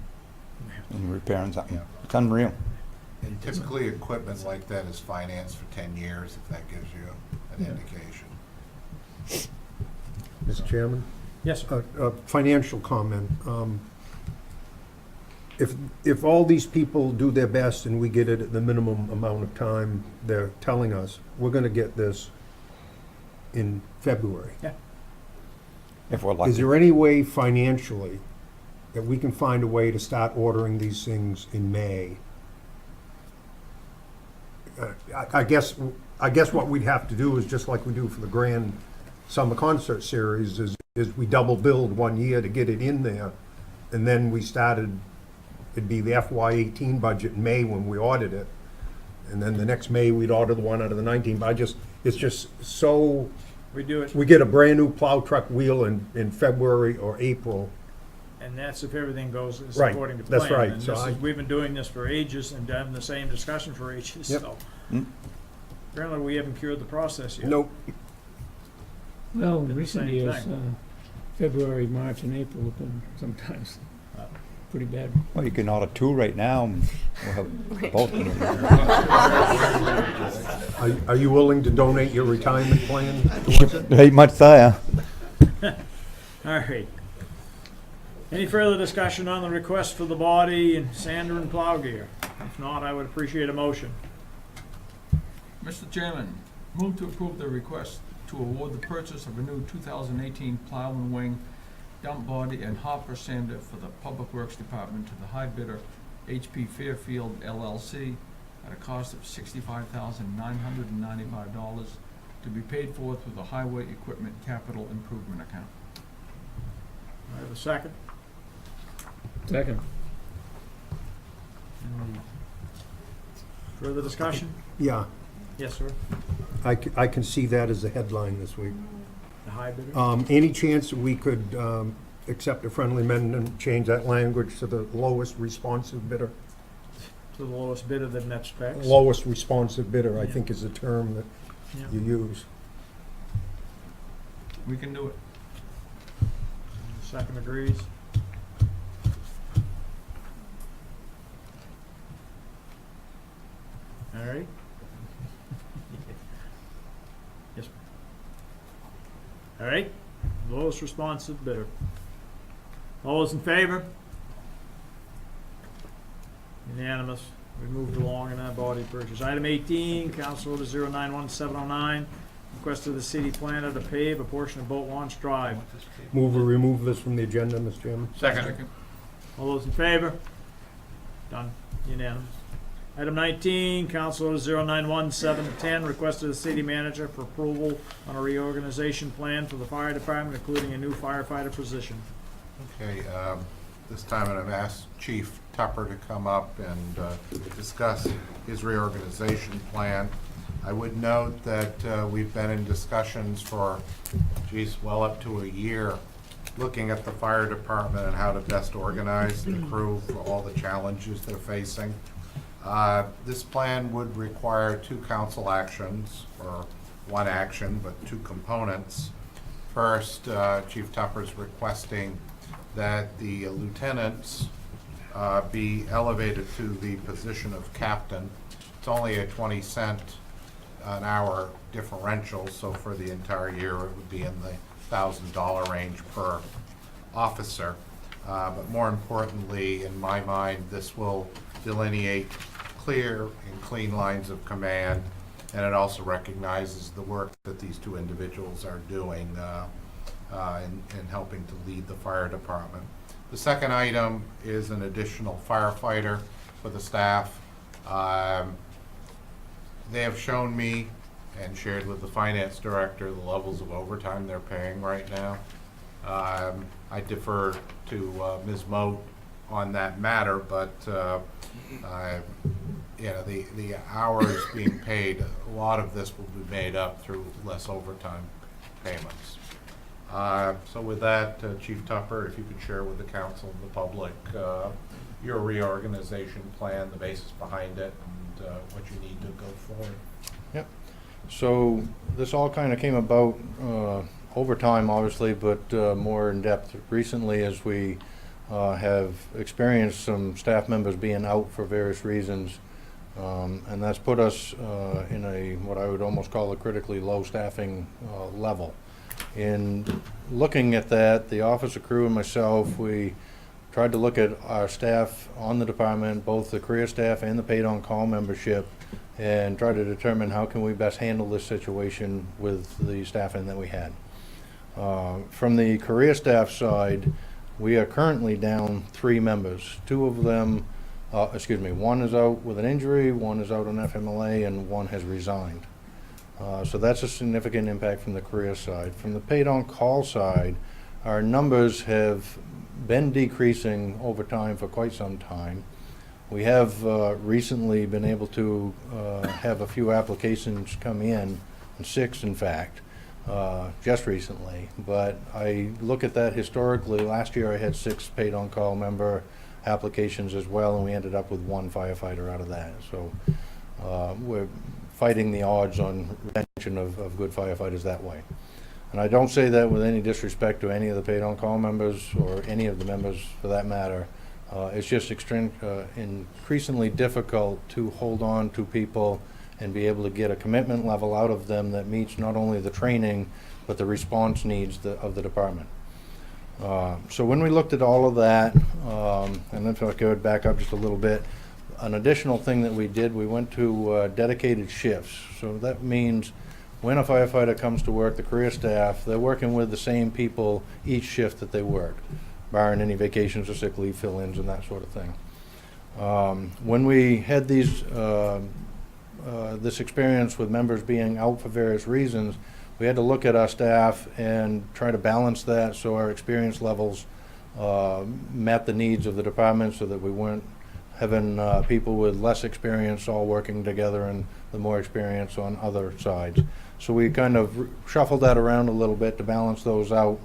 when you're repairing something. Yeah. It's unreal. And typically, equipment like that is financed for 10 years, if that gives you an indication. Mr. Chairman? Yes, sir. A financial comment. If all these people do their best and we get it at the minimum amount of time they're telling us, we're gonna get this in February. If we're lucky. Is there any way financially that we can find a way to start ordering these things in May? I guess what we'd have to do is just like we do for the Grand Summer Concert Series, is we double billed 1 year to get it in there, and then we started, it'd be the FY18 budget in May when we ordered it, and then the next May we'd order the one out of the 19, but it's just so, We do it, we get a brand new plow truck wheel in February or April. and that's if everything goes Right, according to plan. that's right. And So this is, we've been doing this for ages and having the same discussion for ages, Yep. so. Mm. Apparently, we haven't cured the process yet. Nope. Well, Been the recent same years, thing. February, March, and April have been sometimes pretty bad. Well, you can order 2 right now, and we'll have both of them. Are you willing to donate your retirement plan towards it? There ain't much there. All right. Any further discussion on the request for the body and sander and plow gear? If not, I would appreciate a motion. Mr. Chairman, move to approve the request to award the purchase of a new 2018 plow and wing, dump body, and hopper sander for the Public Works Department to the high bidder, HP Fairfield LLC, at a cost of $65,995 to be paid forth with the Highway Equipment Capital Improvement Account. I have a second. Second. Any further discussion? Yeah, Yes, sir. I can see that as a headline this week. The high bidder? Any chance that we could accept a friendly amendment, and change that language to the lowest responsive bidder? To the lowest bidder that met specs? Lowest responsive bidder, I Yeah. think is the term that Yeah. you use. We can do it. Second agrees. All right. Yes. All right, lowest responsive bidder. All those in favor? Unanimous. We moved along in that body purchase. Item 18, Council Order 091709, request of the city planner to pave a portion of Boat Launch Drive. Move or remove this from the agenda, Mr. Chairman? Second. All those in favor? Done. Unanimous. Item 19, Council Order 091710, request of the city manager for approval on a reorganization plan for the fire department, including a new firefighter position. Okay, this time I've asked Chief Tupper to come up and discuss his reorganization plan. I would note that we've been in discussions for, well up to a year, looking at the fire department and how to best organize the crew for all the challenges they're facing. This plan would require 2 council actions, or 1 action, but 2 components. First, Chief Tupper's requesting that the lieutenants be elevated to the position of captain. It's only a 20-cent an hour differential, so for the entire year it would be in the $1,000 range per officer. But more importantly, in my mind, this will delineate clear and clean lines of command, and it also recognizes the work that these 2 individuals are doing in helping to lead the fire department. The second item is an additional firefighter for the staff. They have shown me and shared with the finance director the levels of overtime they're paying right now. I defer to Ms. Moat on that matter, but yeah, the hours being paid, a lot of this will be made up through less overtime payments. So with that, Chief Tupper, if you could share with the council and the public your reorganization plan, the basis behind it, and what you need to go forward. Yep. So this all kind of came about over time, obviously, but more in depth recently as we have experienced some staff members being out for various reasons, and that's put us in a what I would almost call a critically low staffing level. In looking at that, the officer crew and myself, we tried to look at our staff on the department, both the career staff and the paid-on-call membership, and try to determine how can we best handle this situation with the staffing that we had. From the career staff side, we are currently down 3 members. 2 of them, one is out with an injury, 1 is out on FMLA, and 1 has resigned. So that's a significant impact from the career side. From the paid-on-call side, our numbers have been decreasing over time for quite some time. We have recently been able to have a few applications come in, 6 in fact, just recently. But I look at that historically. Last year I had 6 paid-on-call member applications as well, and we ended up with 1 firefighter out of that. So we're fighting the odds on retention of good firefighters that way. And I don't say that with any disrespect to any of the paid-on-call members or any of the members for that matter. It's just increasingly difficult to hold on to people and be able to get a commitment level out of them that meets not only the training but the response needs of the department. So when we looked at all of that, and if I could back up just a little bit, an additional thing that we did, we went to dedicated shifts. So that means when a firefighter comes to work, the career staff, they're working with the same people each shift that they work, barring any vacations or sick leave fill-ins and that sort of thing. When we had this experience with members being out for various reasons, we had to look at our staff and try to balance that so our experience levels met the needs of the department, so that we weren't having people with less experience all working together and the more experience on other sides. So we kind of shuffled that around a little bit to balance those out.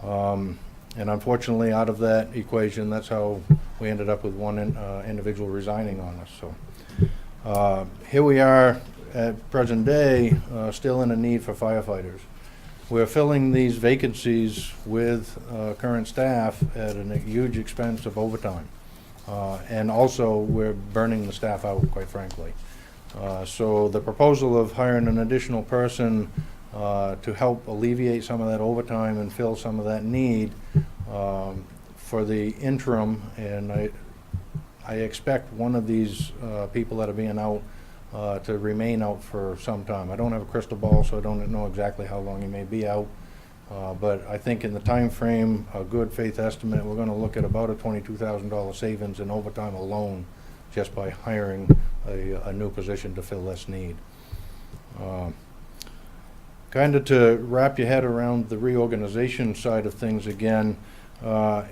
And unfortunately, out of that equation, that's how we ended up with 1 individual resigning on us. So here we are at present day, still in a need for firefighters. We're filling these vacancies with current staff at a huge expense of overtime. And also, we're burning the staff out, quite frankly. So the proposal of hiring an additional person to help alleviate some of that overtime and fill some of that need for the interim, and I expect one of these people that are being out to remain out for some time. I don't have a crystal ball, so I don't know exactly how long he may be out, But I think in the time frame, a good faith estimate, we're gonna look at about a $22,000 savings in overtime alone, just by hiring a new position to fill this need. Kind of to wrap your head around the reorganization side of things again,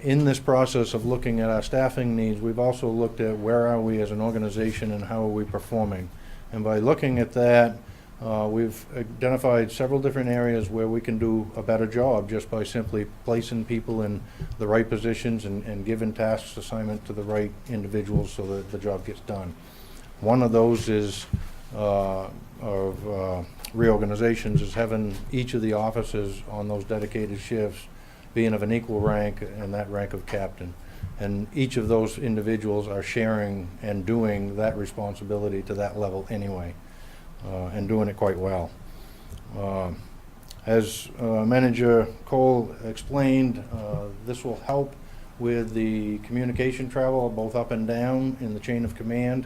in this process of looking at our staffing needs, we've also looked at where are we as an organization and how are we performing. And by looking at that, we've identified several different areas where we can do a better job just by simply placing people in the right positions and giving tasks assignment to the right individuals so that the job gets done. One of those is reorganizations is having each of the officers on those dedicated shifts being of an equal rank and that rank of captain. And each of those individuals are sharing and doing that responsibility to that level anyway, and doing it quite well. As Manager Cole explained, this will help with the communication travel both up and down in the chain of command.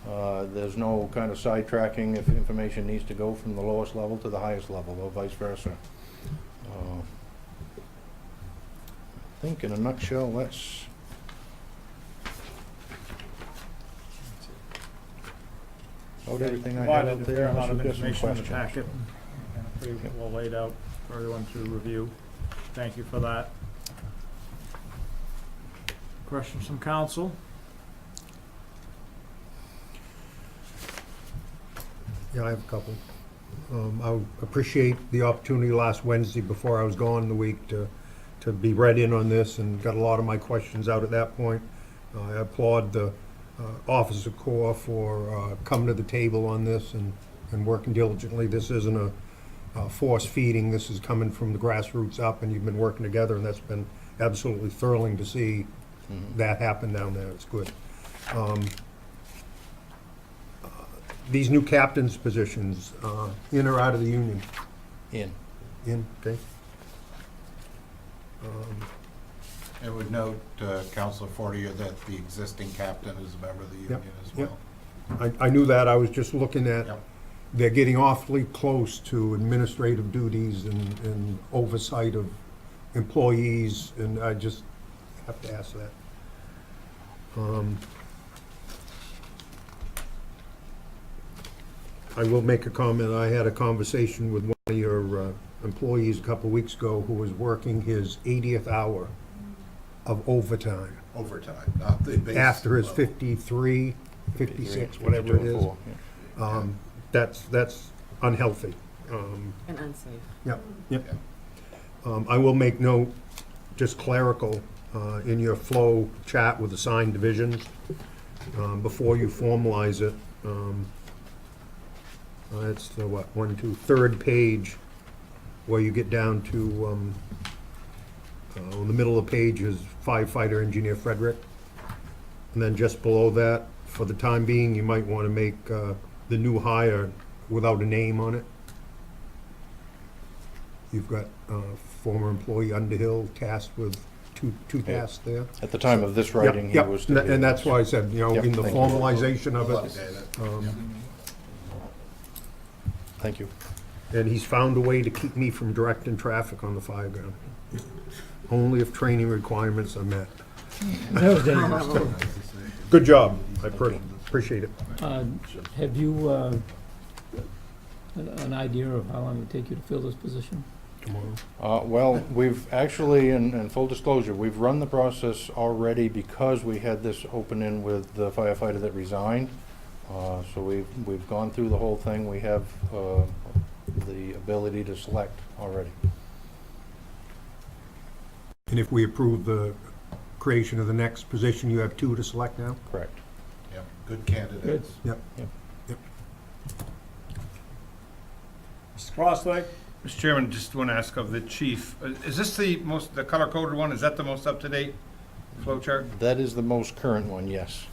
There's no kind of sidetracking if information needs to go from the lowest level to the highest level or vice versa. I think in a nutshell, that's about everything I have Provided out a there. fair Unless amount of you've got some information in the questions. packet, kind of pretty well laid out for everyone to review. Thank you for that. Questions from council? Yeah, I have a couple. I appreciate the opportunity last Wednesday before I was gone the week to be read in on this and got a lot of my questions out at that point. I applaud the Officer Corps for coming to the table on this and working diligently. This isn't a force feeding. This is coming from the grassroots up, and you've been working together, and that's been absolutely thrilling to see that happen down there. It's good. These new captains' positions, in or out of the union? In. In, okay. I would note, Councilor Fortier, that the existing captain is a member of the union as yep. well. I knew that. I was just looking at, Yep. they're getting awfully close to administrative duties and oversight of employees, and I just have to ask that. I will make a comment. I had a conversation with one of your employees a couple of weeks ago who was working his 80th hour of overtime Overtime, not the base. after his level. 53, 56, whatever it is. 52 and 4, That's unhealthy. And unsafe. Yep, yep. I will make note, just clerical, in your flow chat with assigned divisions, before you formalize it, it's the, what, 1, 2, third page, where you get down to, in the middle of the page is firefighter engineer Frederick. And then just below that, for the time being, you might want to make the new hire without a name on it. You've got former employee Underhill tasked with two tasks there. At the time of this writing, he Yep, was. yep. And that's why I said, Yep, in the thank you. formalization of We'll it. update it. um, Thank you. And he's found a way to keep me from directing traffic on the fireground. Only if training requirements are met. Good job. I appreciate it. Have you an idea of how long it would take you to fill this position? Tomorrow. Well, we've actually, in full disclosure, we've run the process already because we had this open-in with the firefighter that resigned. So we've gone through the whole thing. We have the ability to select already. And if we approve the creation of the next position, you have 2 to select now? Correct. Yep, good candidates. Yep. Mr. Crossley? Mr. Chairman, just want to ask of the chief, is this the color-coded one? Is that the most up-to-date flow chart? That is the most current one, yes.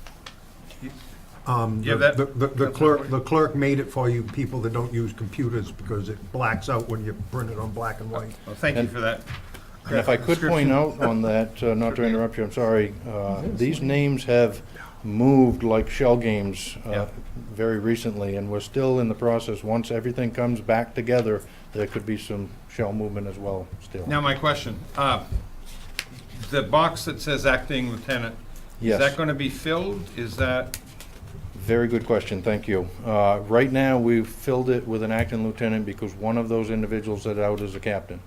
You have that? The clerk made it for you people that don't use computers because it blacks out when you print it on black and white. Well, thank you for that. And if I could point out on that, not to interrupt you, I'm sorry, these names have moved like shell games Yeah. very recently, and we're still in the process. Once everything comes back together, there could be some shell movement as well still. Now, my question, the box that says acting lieutenant, is Yes. that gonna be filled? Is that, Very good question, thank you. Right now, we've filled it with an acting lieutenant because one of those individuals is out as a captain.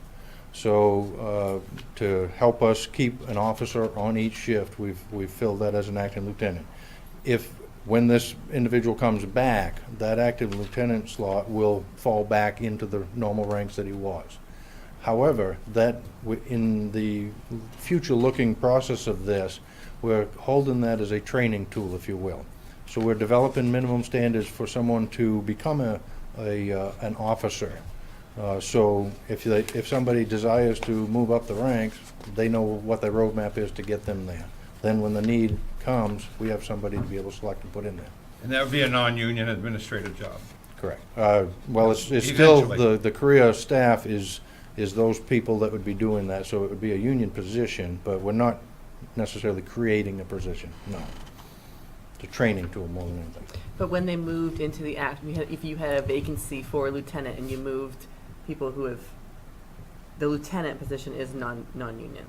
So, to help us keep an officer on each shift, we've filled that as an acting lieutenant. When this individual comes back, that active lieutenant slot will fall back into the normal ranks that he was. However, in the future-looking process of this, we're holding that as a training tool, if you will. So we're developing minimum standards for someone to become an officer. So if somebody desires to move up the ranks, they know what the roadmap is to get them there. Then when the need comes, we have somebody to be able to select and put in there. and that would be a non-union administrative job? Correct. Well, it's still, Eventually. the career staff is those people that would be doing that, so it would be a union position, but we're not necessarily creating a position, no. It's a training tool more than anything. But when they moved into the act, if you had a vacancy for a lieutenant and you moved people who have, the lieutenant position is non-union.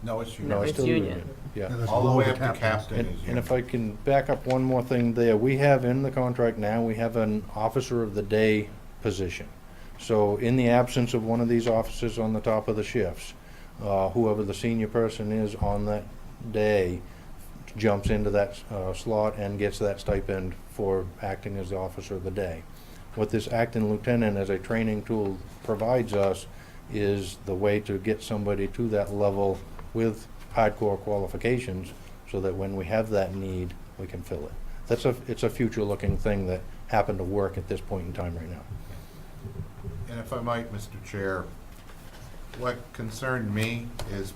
No, it's No, union. it's union. Yeah. that's All the below way the up to captains. captain is And union. if I can back up one more thing there, we have in the contract now, we have an officer of the day position. So in the absence of one of these officers on the top of the shifts, whoever the senior person is on that day jumps into that slot and gets that stipend for acting as the officer of the day. What this acting lieutenant as a training tool provides us is the way to get somebody to that level with hardcore qualifications so that when we have that need, we can fill it. It's a future-looking thing that happened to work at this point in time right now. And if I might, Mr. Chair, what concerned me is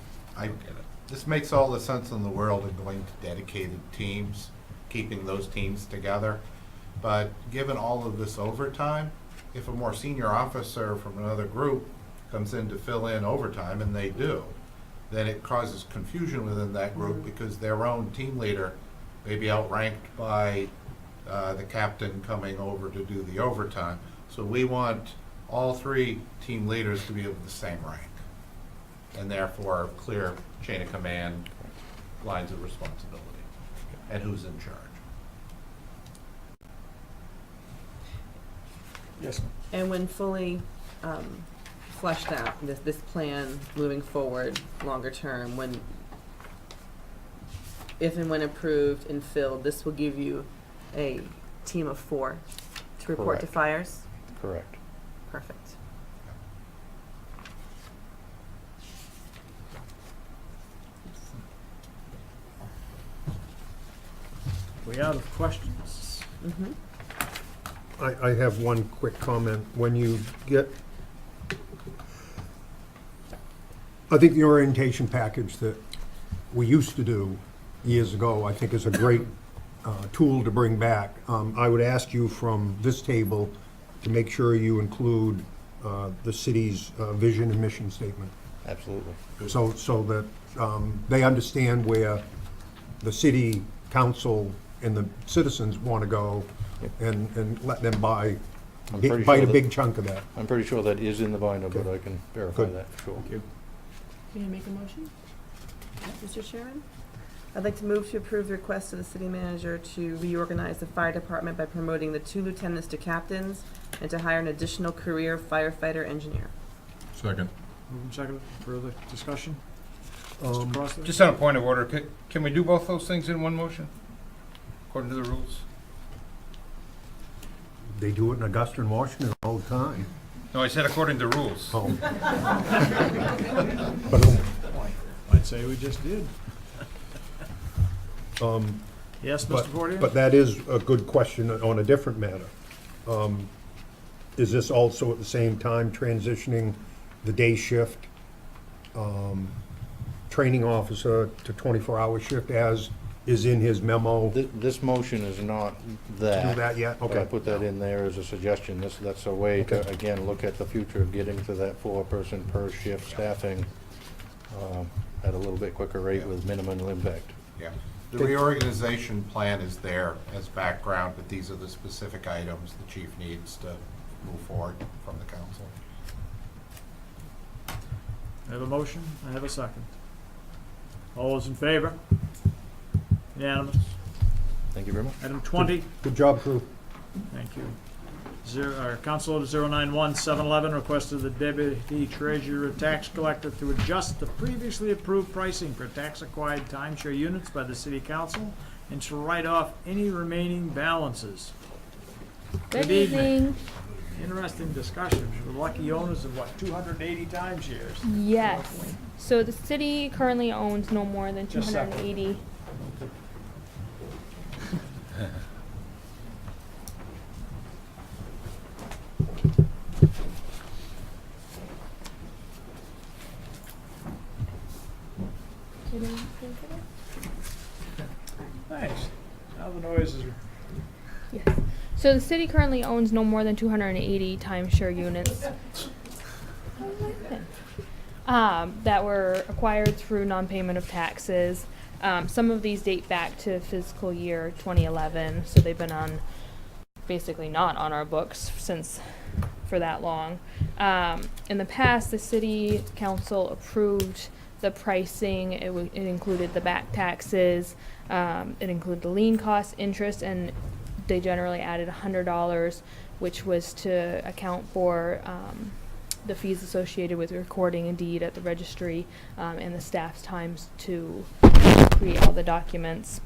this makes all the sense in the world in going to dedicated teams, keeping those teams together. But given all of this overtime, if a more senior officer from another group comes in to fill in overtime, and they do, then it causes confusion within that group because their own team leader may be outranked by the captain coming over to do the overtime. So we want all three team leaders to be of the same rank, and therefore clear chain of command, lines of responsibility, and who's in charge. Yes. And when fully fleshed out, this plan moving forward, longer term, if and when approved and filled, this will give you a team of 4 to report to Correct. fires? Correct. Perfect. We out of questions? Mm-hmm. I have one quick comment. When you get, I think the orientation package that we used to do years ago, I think is a great tool to bring back. I would ask you from this table to make sure you include the city's vision and mission statement. Absolutely. So that they understand where the city council and the citizens want to go, and let them I'm bite pretty a sure that- big chunk of that. I'm pretty sure that is in the binder, but Okay. I can verify Good. that for sure. Thank you. Can you make a motion, Mr. Chairman? I'd like to move to approve the request of the city manager to reorganize the fire department by promoting the 2 lieutenants to captains and to hire an additional career firefighter engineer. Second. Moving second, further discussion? Um, Mr. Crossley? Just on a point of order, can we do both those things in one motion, according to the rules? They do it in Augusta and Washington all the time. No, I said according to rules. Oh. But, I'd say we just did. Yes, Mr. Fortier? But that is a good question on a different matter. Is this also at the same time transitioning the day shift, training officer to 24-hour shift as is in his memo? This motion is not that. To do that yet? But I Okay. put that in there as a suggestion. That's a way to, Okay. again, look at the future of getting to that 4-person per shift staffing at a little bit quicker rate with minimal impact. Yeah. The reorganization plan is there as background, but these are the specific items the chief needs to move forward from the council. I have a motion, I have a second. All those in favor? Unanimous. Thank you very much. Item 20, Good job, crew. thank you. Council Order 091-711, request of the Deputy Treasurer Tax Collector to adjust the previously approved pricing for tax-acquired timeshare units by the City Council and to write off any remaining balances. Good evening. Interesting discussion. The lucky owners of what, 280 timeshares? Yes. So the city currently owns no more than Just a second. 280. Thanks. Now the noises are... Yes. So the city currently owns no more than 280 timeshare units that were acquired through non-payment of taxes. Some of these date back to fiscal year 2011, so they've been on, basically not on our books since for that long. In the past, the city council approved the pricing. It included the back taxes, it included the lien costs, interest, and they generally added $100, which was to account for the fees associated with recording a deed at the registry and the staff's times to create all the documents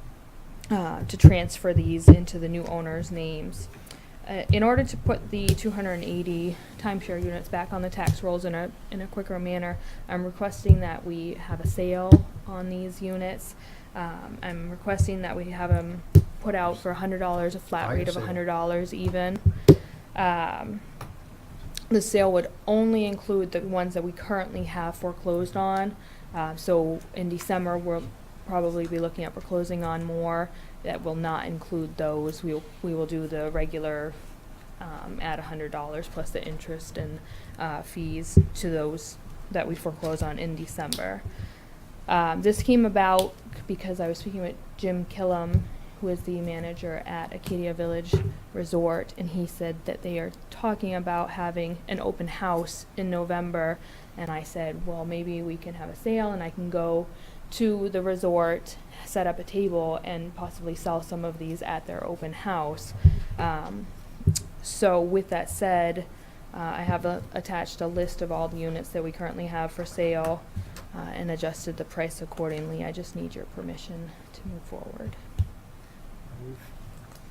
to transfer these into the new owners' names. In order to put the 280 timeshare units back on the tax rolls in a quicker manner, I'm requesting that we have a sale on these units. I'm requesting that we have them put out for $100, a flat rate of $100 even. The sale would only include the ones that we currently have foreclosed on. So in December, we'll probably be looking at foreclosing on more. That will not include those. We will do the regular at $100 plus the interest and fees to those that we foreclose on in December. This came about because I was speaking with Jim Killam, who is the manager at Acadia Village Resort, and he said that they are talking about having an open house in November. And I said, well, maybe we can have a sale and I can go to the resort, set up a table, and possibly sell some of these at their open house. So with that said, I have attached a list of all the units that we currently have for sale and adjusted the price accordingly. I just need your permission to move forward.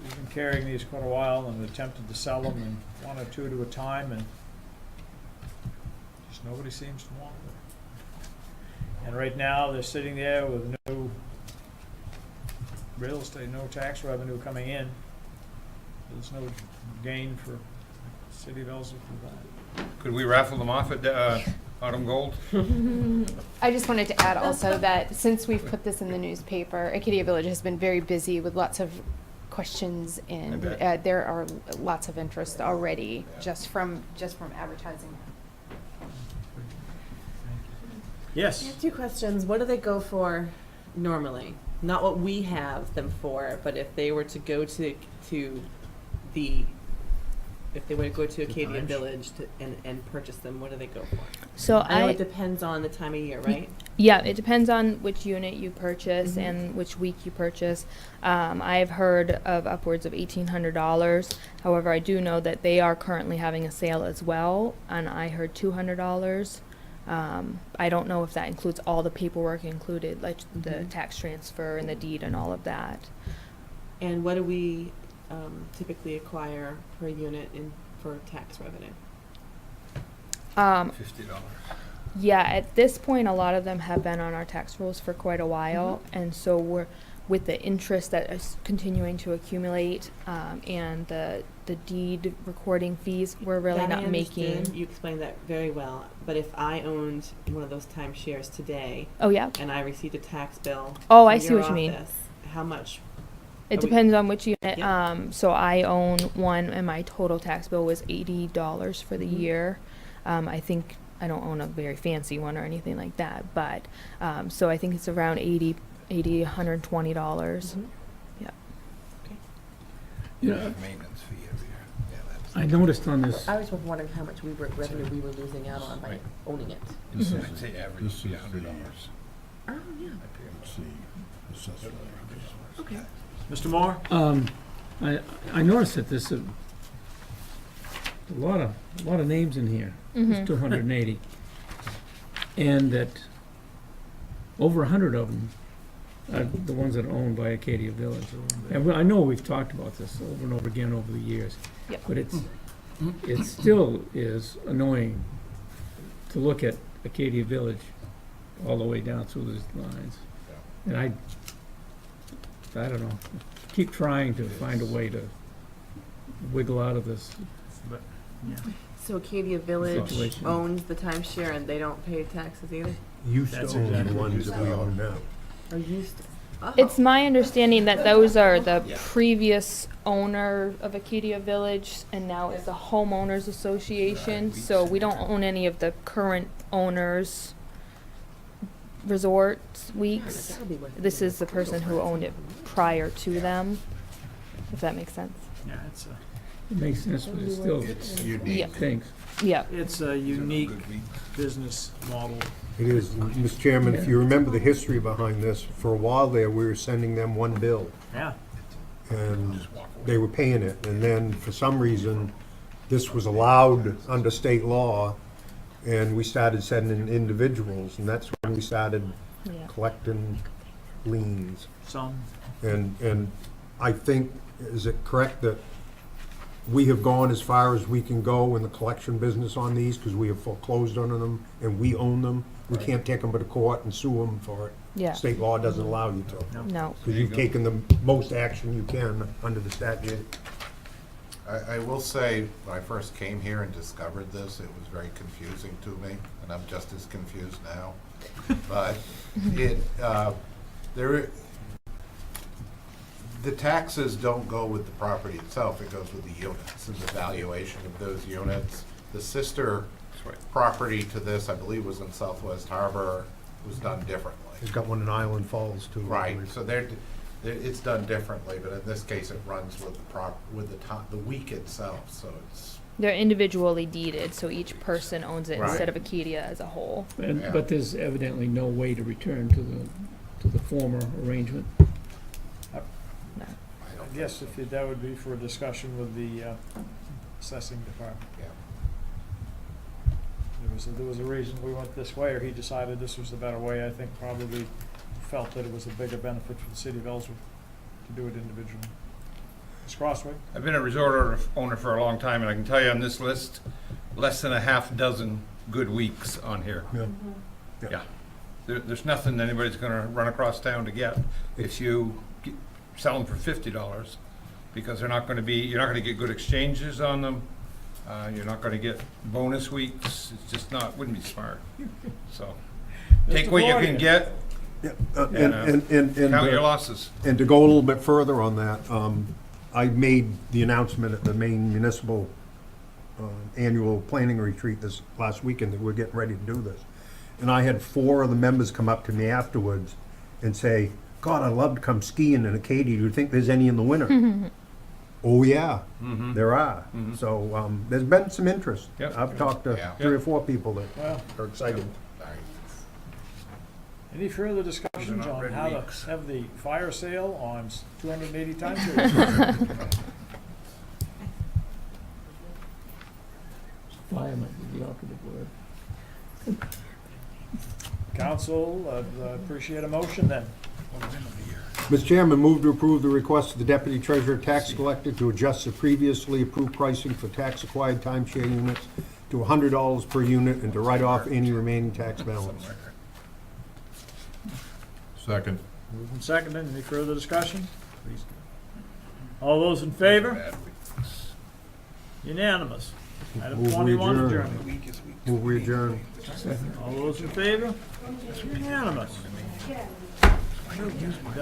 We've been carrying these quite a while and attempted to sell them and one or two at a time, and just nobody seems to want them. And right now, they're sitting there with no real estate, no tax revenue coming in. There's no gain for the city of Ellsworth for that. Could we raffle them off at Autumn Gold? I just wanted to add also that since we've put this in the newspaper, Acadia Village has been very busy with lots of questions, and there are lots of interest already just from advertising. Yes. I have two questions. What do they go for normally? Not what we have them for, but if they were to go to Acadia Village and purchase them, what do they go for? So I know it depends on the time of year, right? Yeah, it depends on which unit you purchase and which week you purchase. I've heard of upwards of $1,800. However, I do know that they are currently having a sale as well, and I heard $200. I don't know if that includes all the paperwork included, like the tax transfer and the deed and all of that. And what do we typically acquire per unit for tax revenue? $50. Yeah, at this point, a lot of them have been on our tax rolls for quite a while, and so we're with the interest that is continuing to accumulate and the deed recording fees, we're really That I not making. understand. You explained that very well. But if I owned one of those timeshares today, Oh yeah. and I received a tax bill, Oh, from I see your what you mean. office, how much? It depends on which unit. So I own one, and my total tax bill was $80 for the year. I think I don't own a very fancy one or anything like that, but so I think it's around $120. You know, Maintenance fee every year. Yeah, that's. I noticed on this, I was wondering how much revenue we were losing out on by Right. owning it. I'd say average This is $100. Oh, yeah. Let's see, assessment. Okay. Mr. Moore? I noticed that there's a lot of names in here. There's 280. And that over 100 of them are the ones that are owned by Acadia Village. And I know we've talked about this over and over again over the years. Yep. But it still is annoying to look at Acadia Village all the way down through these lines. And I don't know, keep trying to find a way to wiggle out of this. But, yeah. So Acadia Village Situation. owns the timeshare and they don't pay taxes either? Used to That's own exactly the what ones that we own now. Or used to? Oh. It's my understanding that those are the previous owner of Acadia Village, and now it's the homeowners association, so we don't own any of the current owners' resorts weeks. That'll be worth it. This is the person who owned it prior to them, if that makes sense. Yeah, It makes sense, but it's still It's unique. Yeah. things. Yeah. it's a unique business model. It is, Mr. Chairman, if you remember the history behind this, for a while there, we were sending them one bill, Yeah. and they were paying it, and then for some reason, this was allowed under state law, and we started sending individuals, and that's when we started Yeah. collecting liens. Some. And I think, is it correct that we have gone as far as we can go in the collection business on these, because we have foreclosed on them, and we own them? We can't take them to court and sue them for it. Yeah. State law doesn't allow you to. No. Because you've taken the most action you can under the statute. I will say, when I first came here and discovered this, it was very confusing to me, and I'm just as confused now. But the taxes don't go with the property itself, it goes with the units and the valuation of those units. The sister property to this, I believe, was in Southwest Harbor, was done differently. He's got one in Island Falls too. I Right, believe. so it's done differently, but in this case, it runs with the week itself, so it's, They're individually deeded, so each person owns it Right. instead of Acadia as a whole. Yeah. But there's evidently no way to return to the former arrangement. I guess that would be for a discussion with the assessing department. yeah. There was a reason we went this way, or he decided this was the better way. I think probably felt that it was a bigger benefit for the city of Ellsworth to do it individually. Ms. Crossway? I've been a resort owner for a long time, and I can tell you on this list, less than a half dozen good weeks on here. Yeah. Yeah. There's nothing anybody's gonna run across town to get if you sell them for $50, because you're not gonna get good exchanges on them. You're not gonna get bonus weeks. It's just wouldn't be smart. So, take what you can get, Yeah, and count your losses. And to go a little bit further on that, I made the announcement at the Maine Municipal Annual Planning Retreat this last weekend that we're getting ready to do this. And I had 4 of the members come up to me afterwards and say, God, I'd love to come skiing in Acadia. Do you think there's any in the winter? Oh, yeah, there are. So there's been some interest. Yep. I've talked to Yeah. 3 or 4 people that Well, are excited. any further discussions not on red how to weeks. have the fire sale on 280 timeshares? Fire might be the operative word. Council, appreciate a motion then. Mr. Chairman, move to approve the request of the Deputy Treasurer Tax Collector to adjust the previously approved pricing for tax-acquired timeshare units to $100 per unit and to write off any remaining tax balance. Second. Moved and seconded. Any further discussion? All those in favor? Unanimous. Item Move we 21, adjourn. adjournment. Move we adjourn. All those in favor? Unanimous. Done.